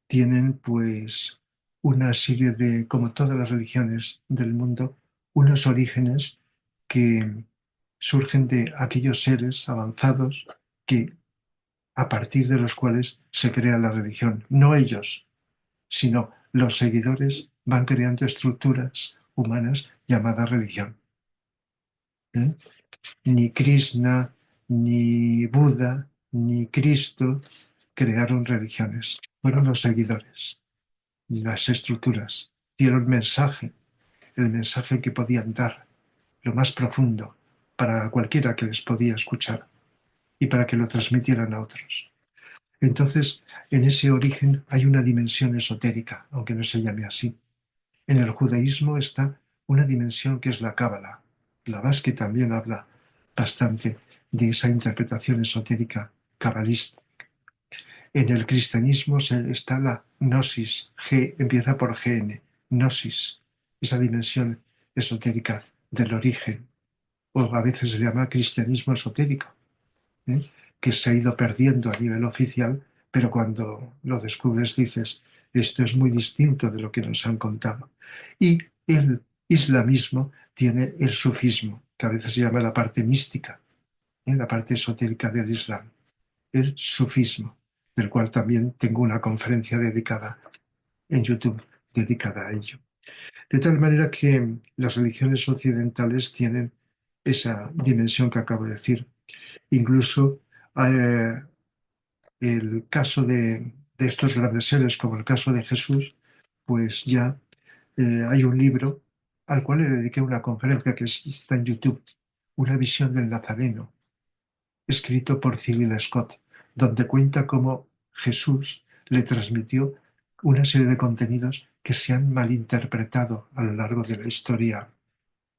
tienen, pues, una serie de, como todas las religiones del mundo, unos orígenes que surgen de aquellos seres avanzados que, a partir de los cuales se crea la religión. No ellos, sino los seguidores van creando estructuras humanas llamadas religión. ¿Eh? Ni Krishna, ni Buda, ni Cristo crearon religiones. Fueron los seguidores, las estructuras. Dieron mensaje, el mensaje que podían dar, lo más profundo, para cualquiera que les podía escuchar y para que lo transmitieran a otros. Entonces, en ese origen hay una dimensión esotérica, aunque no se llame así. En el judaísmo está una dimensión que es la cábala. Blavatsky también habla bastante de esa interpretación esotérica cabalista. En el cristianismo está la gnosis, G empieza por GN, gnosis, esa dimensión esotérica del origen, o a veces se llama cristianismo esotérico, ¿eh? Que se ha ido perdiendo a nivel oficial, pero cuando lo descubres dices, esto es muy distinto de lo que nos han contado. Y el islamismo tiene el sufismo, que a veces se llama la parte mística, la parte esotérica del Islam, el sufismo, del cual también tengo una conferencia dedicada en YouTube, dedicada a ello. De tal manera que las religiones occidentales tienen esa dimensión que acabo de decir. Incluso eh, el caso de estos grandes seres, como el caso de Jesús, pues ya hay un libro al cual le dediqué una conferencia que está en YouTube, Una visión del Nazareno, escrito por Cyril Scott, donde cuenta cómo Jesús le transmitió una serie de contenidos que se han malinterpretado a lo largo de la historia,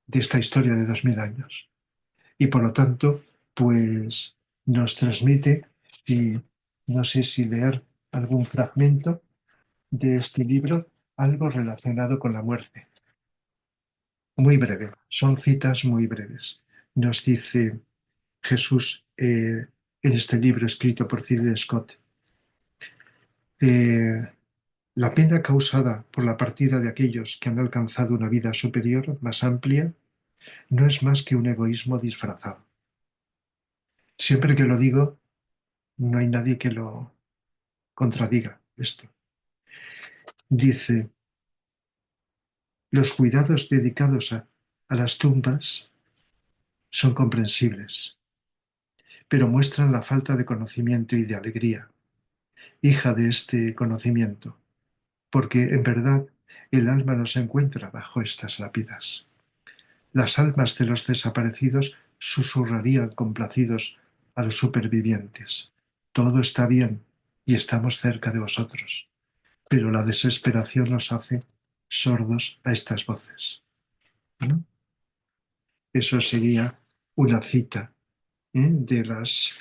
de esta historia de 2000 años. Y por lo tanto, pues nos transmite, y no sé si leer algún fragmento de este libro, algo relacionado con la muerte. Muy breve, son citas muy breves. Nos dice Jesús en este libro escrito por Cyril Scott, eh, la pena causada por la partida de aquellos que han alcanzado una vida superior, más amplia, no es más que un egoísmo disfrazado. Siempre que lo digo, no hay nadie que lo contradiga esto. Dice, los cuidados dedicados a las tumbas son comprensibles, pero muestran la falta de conocimiento y de alegría, hija de este conocimiento, porque en verdad el alma no se encuentra bajo estas lápidas. Las almas de los desaparecidos susurrarían complacidos a los supervivientes. Todo está bien y estamos cerca de vosotros, pero la desesperación nos hace sordos a estas voces. ¿No? Eso sería una cita de las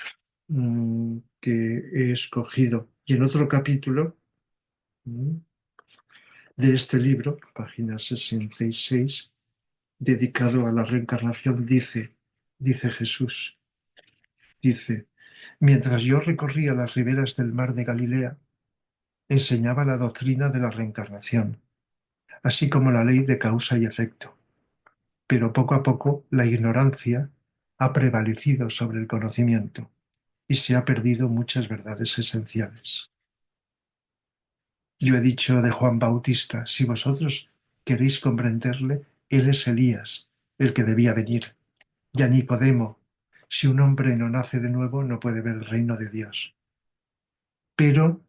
que he escogido. Y en otro capítulo de este libro, página 66, dedicado a la reencarnación, dice Jesús, dice, mientras yo recorría las riberas del mar de Galilea, enseñaba la doctrina de la reencarnación, así como la ley de causa y efecto. Pero poco a poco la ignorancia ha prevalecido sobre el conocimiento y se ha perdido muchas verdades esenciales. Yo he dicho de Juan Bautista, si vosotros queréis comprenderle, él es Elías, el que debía venir. Y a Nicodemo, si un hombre no nace de nuevo, no puede ver el reino de Dios. Pero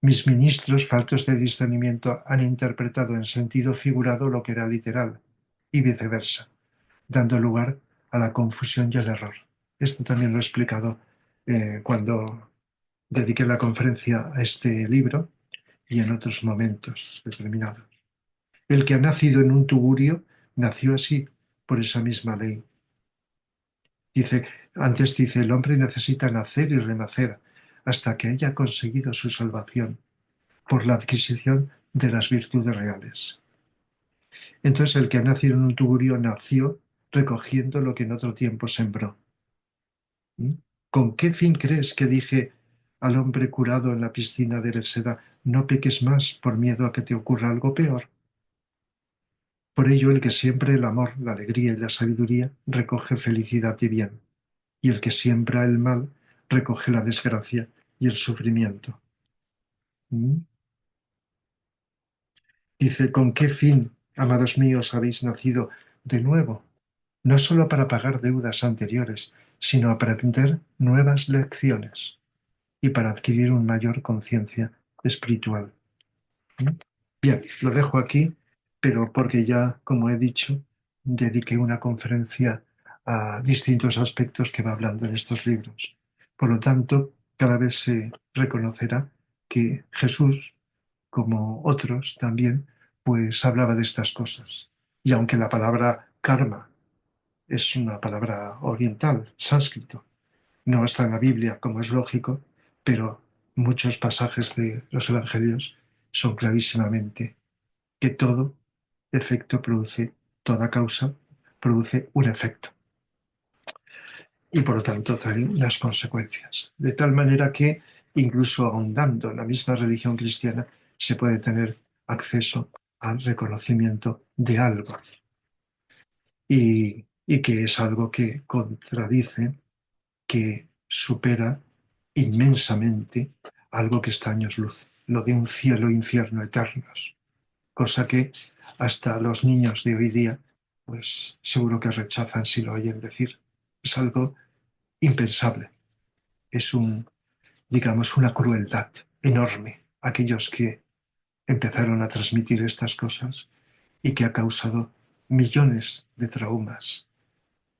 mis ministros, faltos de discernimiento, han interpretado en sentido figurado lo que era literal, y viceversa, dando lugar a la confusión y al error. Esto también lo he explicado cuando dediqué la conferencia a este libro y en otros momentos determinados. El que ha nacido en un tugurio nació así, por esa misma ley. Dice, el hombre necesita nacer y renacer hasta que haya conseguido su salvación por la adquisición de las virtudes reales. Entonces el que ha nacido en un tugurio nació recogiendo lo que en otro tiempo sembró. ¿Mm? ¿Con qué fin crees que dije al hombre curado en la piscina de Bethesda, no peques más por miedo a que te ocurra algo peor? Por ello, el que siembra el amor, la alegría y la sabiduría, recoge felicidad y bien, y el que siembra el mal, recoge la desgracia y el sufrimiento. ¿Mm? Dice, ¿con qué fin, amados míos, habéis nacido de nuevo? No solo para pagar deudas anteriores, sino para aprender nuevas lecciones y para adquirir una mayor conciencia espiritual. ¿Mm? Bien, lo dejo aquí, pero porque ya, como he dicho, dediqué una conferencia a distintos aspectos que va hablando en estos libros. Por lo tanto, cada vez se reconocerá que Jesús, como otros también, pues hablaba de estas cosas. Y aunque la palabra karma es una palabra oriental, sánscrito, no está en la Biblia, como es lógico, pero muchos pasajes de los evangelios son clarísimamente que todo efecto produce, toda causa produce un efecto y por lo tanto trae unas consecuencias. De tal manera que incluso ahondando en la misma religión cristiana se puede tener acceso al reconocimiento de algo y que es algo que contradice, que supera inmensamente algo que está años luz, lo de un cielo e infierno eternos, cosa que hasta los niños de hoy día, pues seguro que rechazan si lo oyen decir. Es algo impensable, es digamos, una crueldad enorme aquellos que empezaron a transmitir estas cosas y que ha causado millones de traumas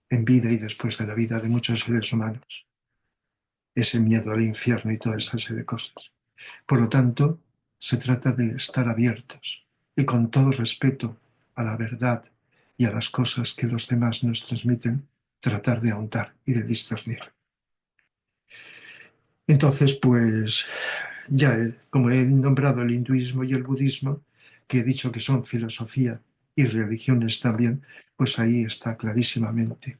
en vida y después de la vida de muchos seres humanos. Ese miedo al infierno y toda esa serie de cosas. Por lo tanto, se trata de estar abiertos y con todo respeto a la verdad y a las cosas que los demás nos transmiten, tratar de ahondar y de discernir. Entonces, pues ya como he nombrado el hinduismo y el budismo, que he dicho que son filosofía y religiones también, pues ahí está clarísimamente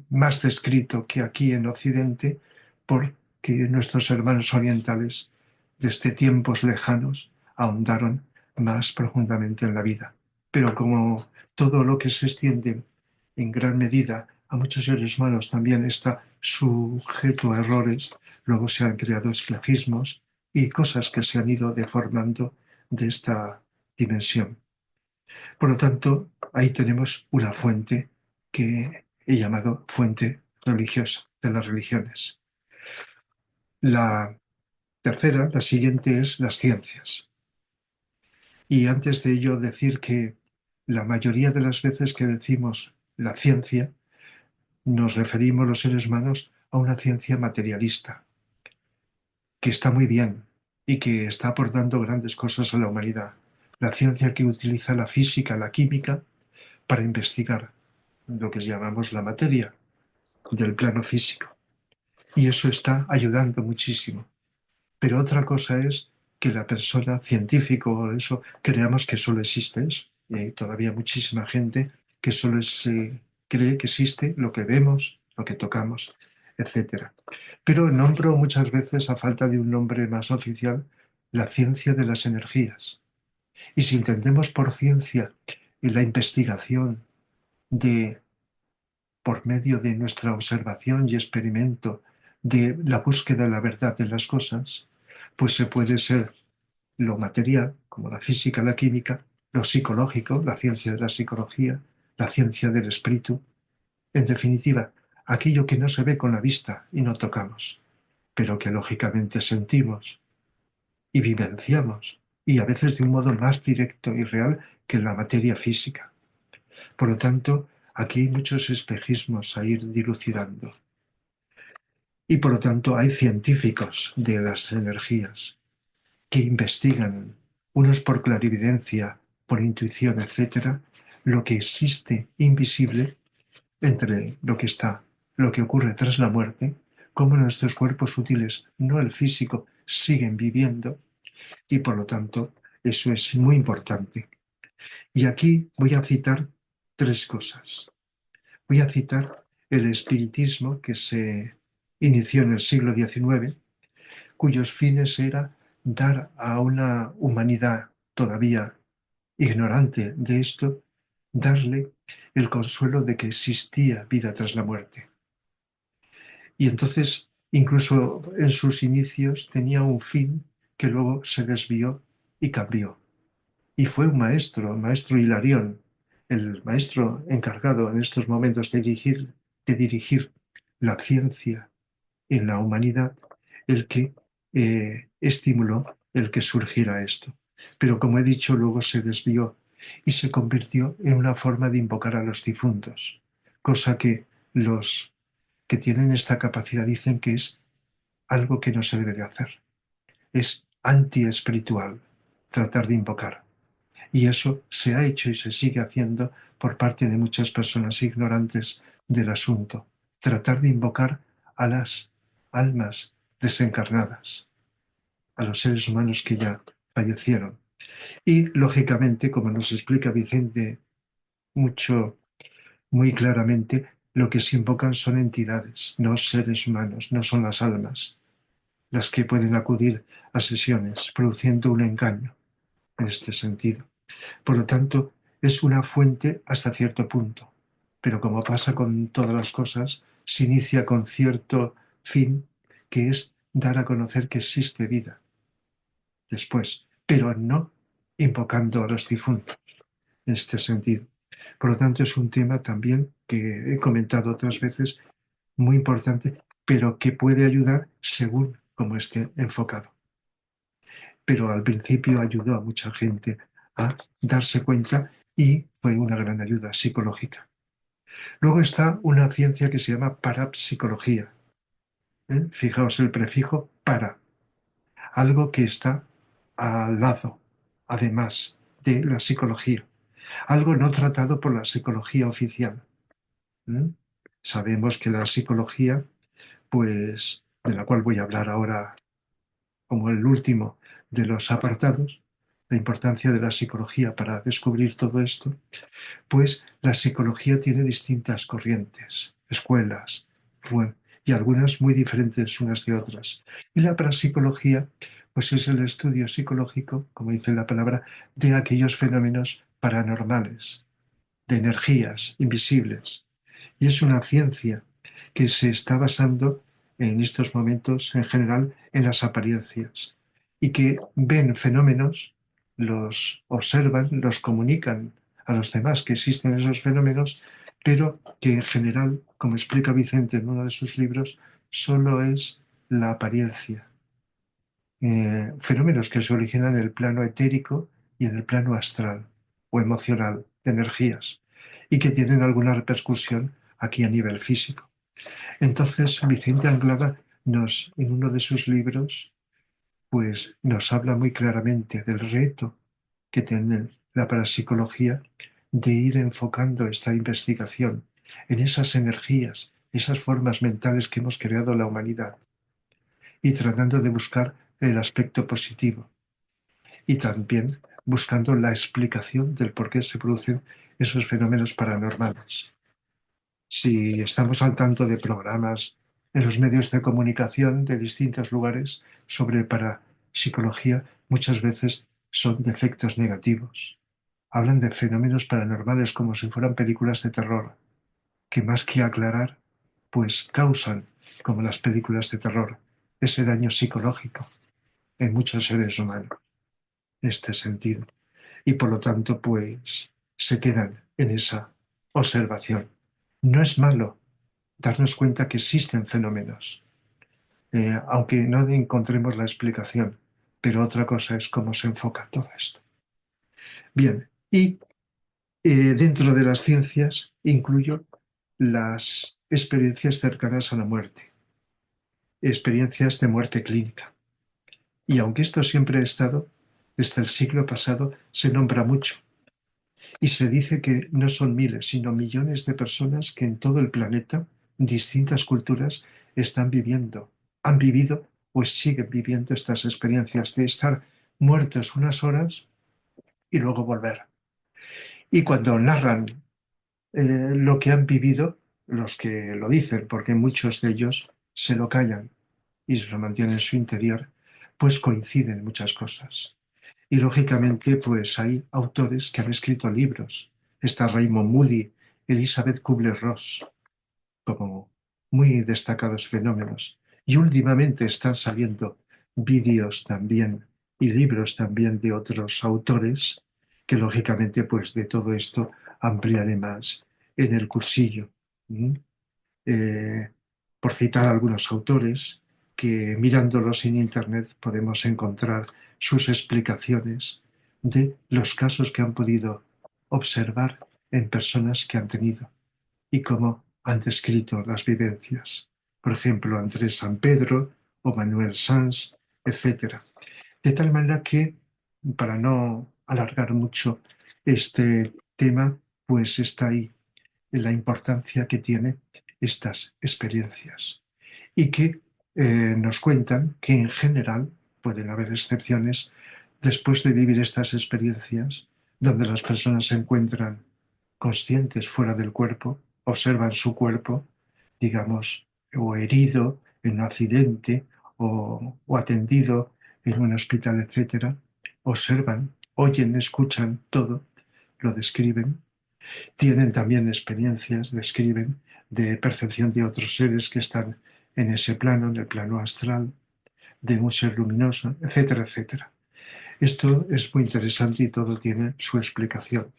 más descrito que aquí en Occidente, porque nuestros hermanos orientales, desde tiempos lejanos, ahondaron más profundamente en la vida. Pero como todo lo que se extiende en gran medida a muchos seres humanos también está sujeto a errores, luego se han creado espejismos y cosas que se han ido deformando de esta dimensión. Por lo tanto, ahí tenemos una fuente que he llamado fuente religiosa de las religiones. La tercera, la siguiente, es las ciencias. Y antes de ello decir que la mayoría de las veces que decimos la ciencia, nos referimos los seres humanos a una ciencia materialista, que está muy bien y que está aportando grandes cosas a la humanidad. La ciencia que utiliza la física, la química, para investigar lo que llamamos la materia del plano físico. Y eso está ayudando muchísimo. Pero otra cosa es que la persona científico o eso creamos que solo existe eso. Y hay todavía muchísima gente que solo cree que existe lo que vemos, lo que tocamos, etcétera. Pero nombro muchas veces, a falta de un nombre más oficial, la ciencia de las energías. Y si entendemos por ciencia la investigación de por medio de nuestra observación y experimento de la búsqueda de la verdad de las cosas, pues se puede ser lo material, como la física, la química, lo psicológico, la ciencia de la psicología, la ciencia del espíritu, en definitiva, aquello que no se ve con la vista y no tocamos, pero que lógicamente sentimos y vivenciamos, y a veces de un modo más directo y real que en la materia física. Por lo tanto, aquí hay muchos espejismos a ir dilucidando. Y por lo tanto hay científicos de las energías que investigan, unos por clarividencia, por intuición, etcétera, lo que existe invisible entre lo que está, lo que ocurre tras la muerte, cómo nuestros cuerpos sutiles, no el físico, siguen viviendo y por lo tanto eso es muy importante. Y aquí voy a citar tres cosas. Voy a citar el espiritismo que se inició en el siglo XIX, cuyos fines era dar a una humanidad todavía ignorante de esto, darle el consuelo de que existía vida tras la muerte. Y entonces, incluso en sus inicios, tenía un fin que luego se desvió y cambió. Y fue un maestro, el maestro Hilarión, el maestro encargado en estos momentos de dirigir la ciencia en la humanidad, el que estimuló el que surgiera esto. Pero como he dicho, luego se desvió y se convirtió en una forma de invocar a los difuntos, cosa que los que tienen esta capacidad dicen que es algo que no se debe de hacer. Es anti-espiritual tratar de invocar. Y eso se ha hecho y se sigue haciendo por parte de muchas personas ignorantes del asunto. Tratar de invocar a las almas desencarnadas, a los seres humanos que ya fallecieron. Y, lógicamente, como nos explica Vicente mucho, muy claramente, lo que se invocan son entidades, no seres humanos, no son las almas las que pueden acudir a sesiones, produciendo un engaño en este sentido. Por lo tanto, es una fuente hasta cierto punto. Pero como pasa con todas las cosas, se inicia con cierto fin, que es dar a conocer que existe vida después, pero no invocando a los difuntos en este sentido. Por lo tanto, es un tema también que he comentado otras veces, muy importante, pero que puede ayudar según cómo esté enfocado. Pero al principio ayudó a mucha gente a darse cuenta y fue una gran ayuda psicológica. Luego está una ciencia que se llama parapsicología. Fijaos el prefijo para, algo que está al lado, además de la psicología, algo no tratado por la psicología oficial. ¿Mm? Sabemos que la psicología, pues, de la cual voy a hablar ahora como el último de los apartados, la importancia de la psicología para descubrir todo esto, pues la psicología tiene distintas corrientes, escuelas, bueno, y algunas muy diferentes unas de otras. Y la parapsicología, pues es el estudio psicológico, como dice la palabra, de aquellos fenómenos paranormales, de energías invisibles. Y es una ciencia que se está basando en estos momentos en general en las apariencias y que ven fenómenos, los observan, los comunican a los demás que existen esos fenómenos, pero que en general, como explica Vicente en uno de sus libros, solo es la apariencia. Fenómenos que se originan en el plano etérico y en el plano astral o emocional de energías y que tienen alguna repercusión aquí a nivel físico. Entonces, Vicente Anglada en uno de sus libros, pues nos habla muy claramente del reto que tiene la parapsicología de ir enfocando esta investigación en esas energías, esas formas mentales que hemos creado la humanidad y tratando de buscar el aspecto positivo y también buscando la explicación del por qué se producen esos fenómenos paranormales. Si estamos al tanto de programas en los medios de comunicación de distintos lugares sobre parapsicología, muchas veces son de efectos negativos. Hablan de fenómenos paranormales como si fueran películas de terror, que más que aclarar, pues causan, como las películas de terror, ese daño psicológico en muchos seres humanos, en este sentido. Y por lo tanto, pues se quedan en esa observación. No es malo darnos cuenta que existen fenómenos, aunque no encontremos la explicación, pero otra cosa es cómo se enfoca todo esto. Bien, y dentro de las ciencias incluyo las experiencias cercanas a la muerte, experiencias de muerte clínica. Y aunque esto siempre ha estado, desde el siglo pasado se nombra mucho. Y se dice que no son miles, sino millones de personas que en todo el planeta, distintas culturas, están viviendo, han vivido o siguen viviendo estas experiencias de estar muertos unas horas y luego volver. Y cuando narran lo que han vivido, los que lo dicen, porque muchos de ellos se lo callan y se lo mantienen en su interior, pues coinciden muchas cosas. Y lógicamente, pues hay autores que han escrito libros. Está Raymond Moody, Elizabeth Kubler-Ross, como muy destacados fenómenos. Y últimamente están saliendo vídeos también y libros también de otros autores que lógicamente pues de todo esto ampliaré más en el cursillo. ¿Mm? Eh, por citar algunos autores que mirándolos en Internet podemos encontrar sus explicaciones de los casos que han podido observar en personas que han tenido y cómo han descrito las vivencias. Por ejemplo, Andrés San Pedro o Manuel Sanz, etc. De tal manera que, para no alargar mucho este tema, pues está ahí la importancia que tiene estas experiencias y que nos cuentan que en general pueden haber excepciones después de vivir estas experiencias donde las personas se encuentran conscientes fuera del cuerpo, observan su cuerpo, digamos, o herido en un accidente o atendido en un hospital, etcétera, observan, oyen, escuchan todo, lo describen, tienen también experiencias, describen, de percepción de otros seres que están en ese plano, en el plano astral, de un ser luminoso, etcétera, etcétera. Esto es muy interesante y todo tiene su explicación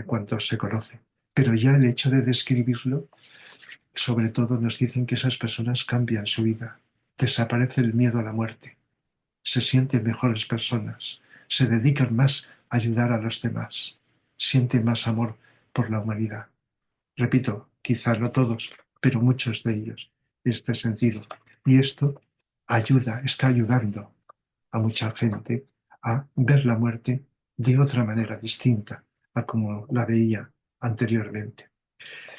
cuando se conoce. Pero ya el hecho de describirlo, sobre todo nos dicen que esas personas cambian su vida, desaparece el miedo a la muerte, se sienten mejores personas, se dedican más a ayudar a los demás, sienten más amor por la humanidad. Repito, quizá no todos, pero muchos de ellos, en este sentido. Y esto ayuda, está ayudando a mucha gente a ver la muerte de otra manera distinta a como la veía anteriormente.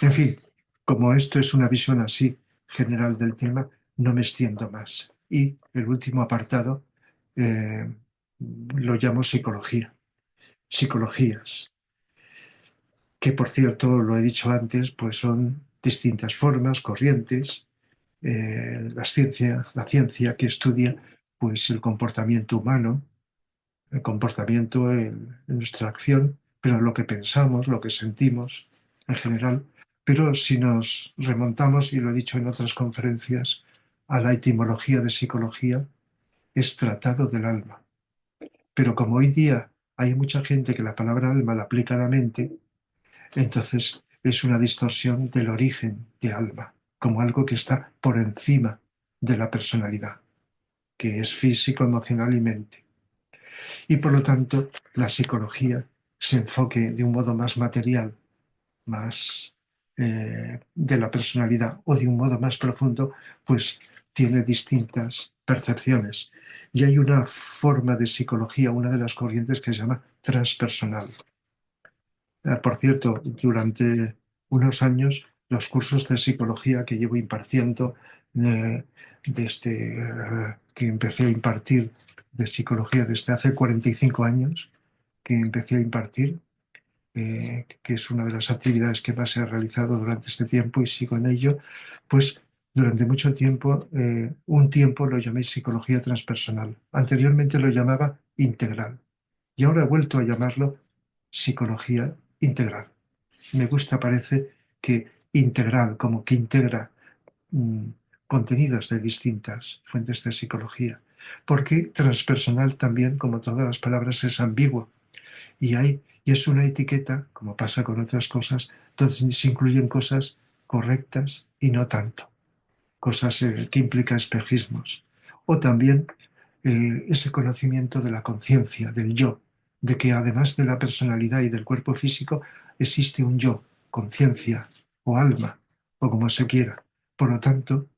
En fin, como esto es una visión así general del tema, no me extiendo más. Y el último apartado eh, lo llamo psicología, psicologías, que por cierto, lo he dicho antes, pues son distintas formas, corrientes, la ciencia que estudia pues el comportamiento humano, el comportamiento en nuestra acción, pero lo que pensamos, lo que sentimos en general. Pero si nos remontamos, y lo he dicho en otras conferencias, a la etimología de psicología, es tratado del alma. Pero como hoy día hay mucha gente que la palabra alma la aplica a la mente, entonces es una distorsión del origen de alma, como algo que está por encima de la personalidad, que es físico, emocional y mente. Y por lo tanto, la psicología se enfoque de un modo más material, más de la personalidad o de un modo más profundo, pues tiene distintas percepciones. Y hay una forma de psicología, una de las corrientes que se llama transpersonal. Por cierto, durante unos años, los cursos de psicología que llevo impartiendo, desde que empecé a impartir de psicología desde hace 45 años, que empecé a impartir, que es una de las actividades que más he realizado durante este tiempo y sigo en ello, pues durante mucho tiempo, un tiempo lo llamé psicología transpersonal. Anteriormente lo llamaba integral y ahora he vuelto a llamarlo psicología integral. Me gusta, parece que integral, como que integra mm, contenidos de distintas fuentes de psicología, porque transpersonal también, como todas las palabras, es ambiguo y es una etiqueta, como pasa con otras cosas, donde se incluyen cosas correctas y no tanto, cosas que implican espejismos. O también ese conocimiento de la conciencia, del yo, de que además de la personalidad y del cuerpo físico, existe un yo, conciencia o alma, o como se quiera. Por lo tanto,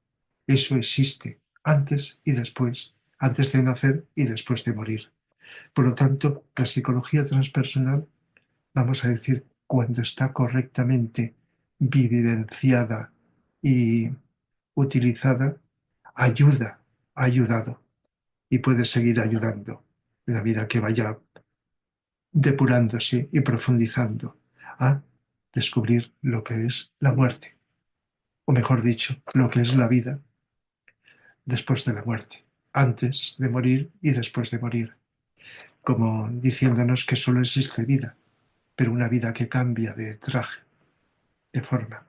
eso existe antes y después, antes de nacer y después de morir. Por lo tanto, la psicología transpersonal, vamos a decir, cuando está correctamente vivenciada y utilizada, ayuda, ha ayudado y puede seguir ayudando en la vida que vaya depurándose y profundizando a descubrir lo que es la muerte, o mejor dicho, lo que es la vida después de la muerte, antes de morir y después de morir, como diciéndonos que solo existe vida, pero una vida que cambia de traje, de forma.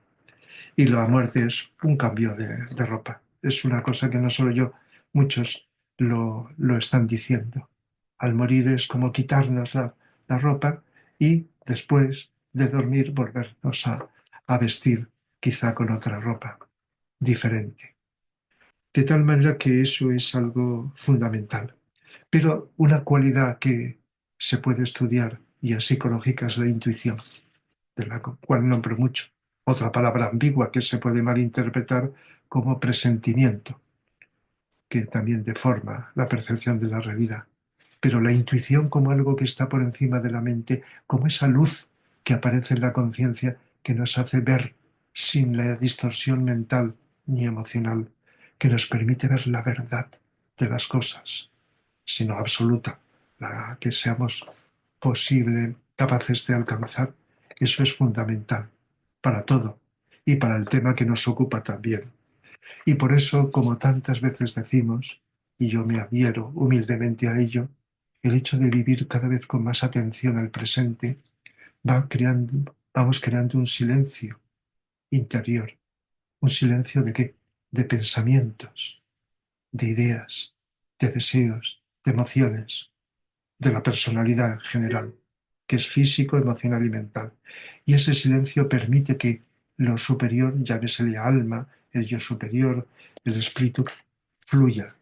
Y la muerte es un cambio de ropa. Es una cosa que no solo yo, muchos lo están diciendo. Al morir es como quitarnos la ropa y después de dormir volvernos a vestir quizá con otra ropa diferente. De tal manera que eso es algo fundamental. Pero una cualidad que se puede estudiar y es psicológica es la intuición, de la cual nombro mucho. Otra palabra ambigua que se puede malinterpretar como presentimiento, que también deforma la percepción de la realidad. Pero la intuición como algo que está por encima de la mente, como esa luz que aparece en la conciencia que nos hace ver sin la distorsión mental ni emocional, que nos permite ver la verdad de las cosas, sino absoluta, la que seamos posible, capaces de alcanzar. Eso es fundamental para todo y para el tema que nos ocupa también. Y por eso, como tantas veces decimos, y yo me adhiero humildemente a ello, el hecho de vivir cada vez con más atención al presente vamos creando un silencio interior. ¿Un silencio de qué? De pensamientos, de ideas, de deseos, de emociones, de la personalidad en general, que es físico, emocional y mental. Y ese silencio permite que lo superior, llámesele alma, el yo superior, el espíritu, fluya,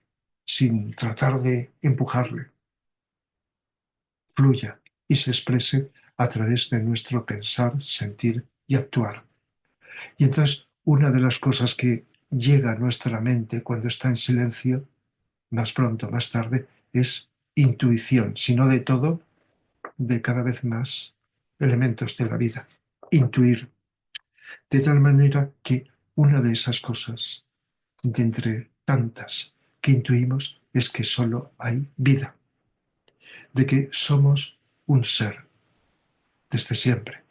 sin tratar de empujarle, fluya y se exprese a través de nuestro pensar, sentir y actuar. Y entonces, una de las cosas que llega a nuestra mente cuando está en silencio, más pronto, más tarde, es intuición, sino de todo, de cada vez más elementos de la vida. Intuir. De tal manera que una de esas cosas, de entre tantas que intuimos, es que solo hay vida, de que somos un ser desde siempre.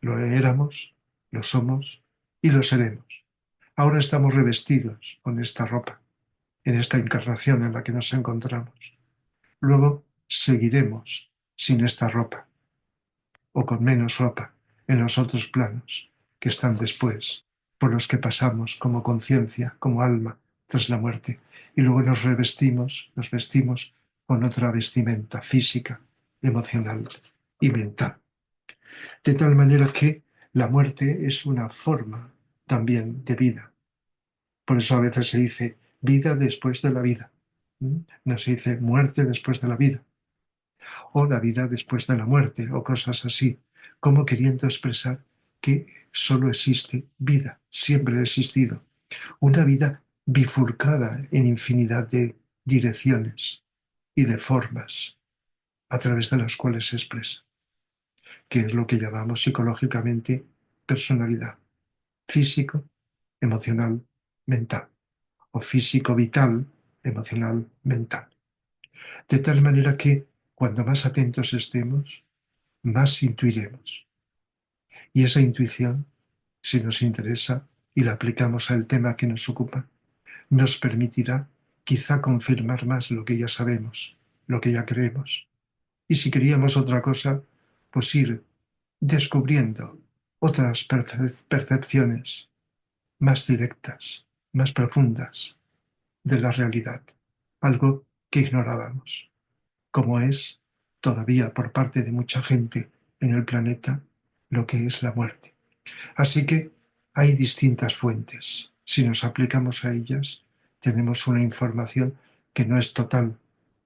Lo éramos, lo somos y lo seremos. Ahora estamos revestidos con esta ropa, en esta encarnación en la que nos encontramos. Luego seguiremos sin esta ropa, o con menos ropa, en los otros planos que están después, por los que pasamos como conciencia, como alma, tras la muerte, y luego nos vestimos con otra vestimenta física, emocional y mental. De tal manera que la muerte es una forma también de vida. Por eso a veces se dice vida después de la vida. No se dice muerte después de la vida, o la vida después de la muerte, o cosas así, como queriendo expresar que solo existe vida, siempre ha existido. Una vida bifurcada en infinidad de direcciones y de formas a través de las cuales se expresa, que es lo que llamamos psicológicamente personalidad, físico, emocional, mental, o físico vital, emocional, mental. De tal manera que cuando más atentos estemos, más intuiremos. Y esa intuición, si nos interesa y la aplicamos al tema que nos ocupa, nos permitirá quizá confirmar más lo que ya sabemos, lo que ya creemos. Y si queríamos otra cosa, pues ir descubriendo otras percepciones más directas, más profundas de la realidad, algo que ignorábamos, como es todavía por parte de mucha gente en el planeta lo que es la muerte. Así que hay distintas fuentes. Si nos aplicamos a ellas, tenemos una información que no es total,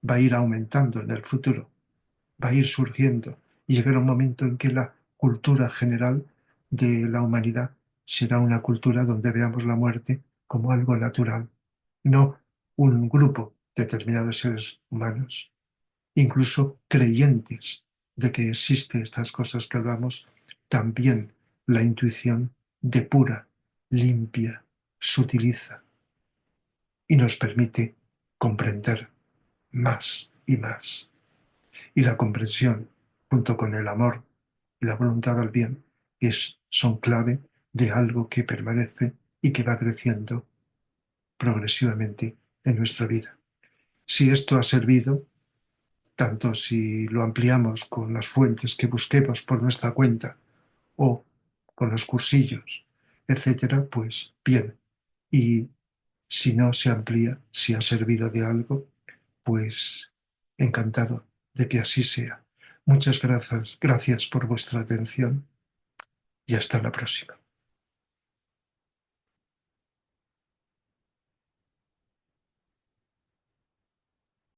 va a ir aumentando en el futuro, va a ir surgiendo y llegará un momento en que la cultura general de la humanidad será una cultura donde veamos la muerte como algo natural, no un grupo determinado de seres humanos, incluso creyentes de que existen estas cosas que hablamos, también la intuición depura, limpia, sutiliza y nos permite comprender más y más. Y la comprensión junto con el amor y la voluntad al bien, son clave de algo que permanece y que va creciendo progresivamente en nuestra vida. Si esto ha servido, tanto si lo ampliamos con las fuentes que busquemos por nuestra cuenta o con los cursillos, etcétera, pues bien. Y si no se amplía, si ha servido de algo, pues encantado de que así sea. Muchas gracias por vuestra atención y hasta la próxima.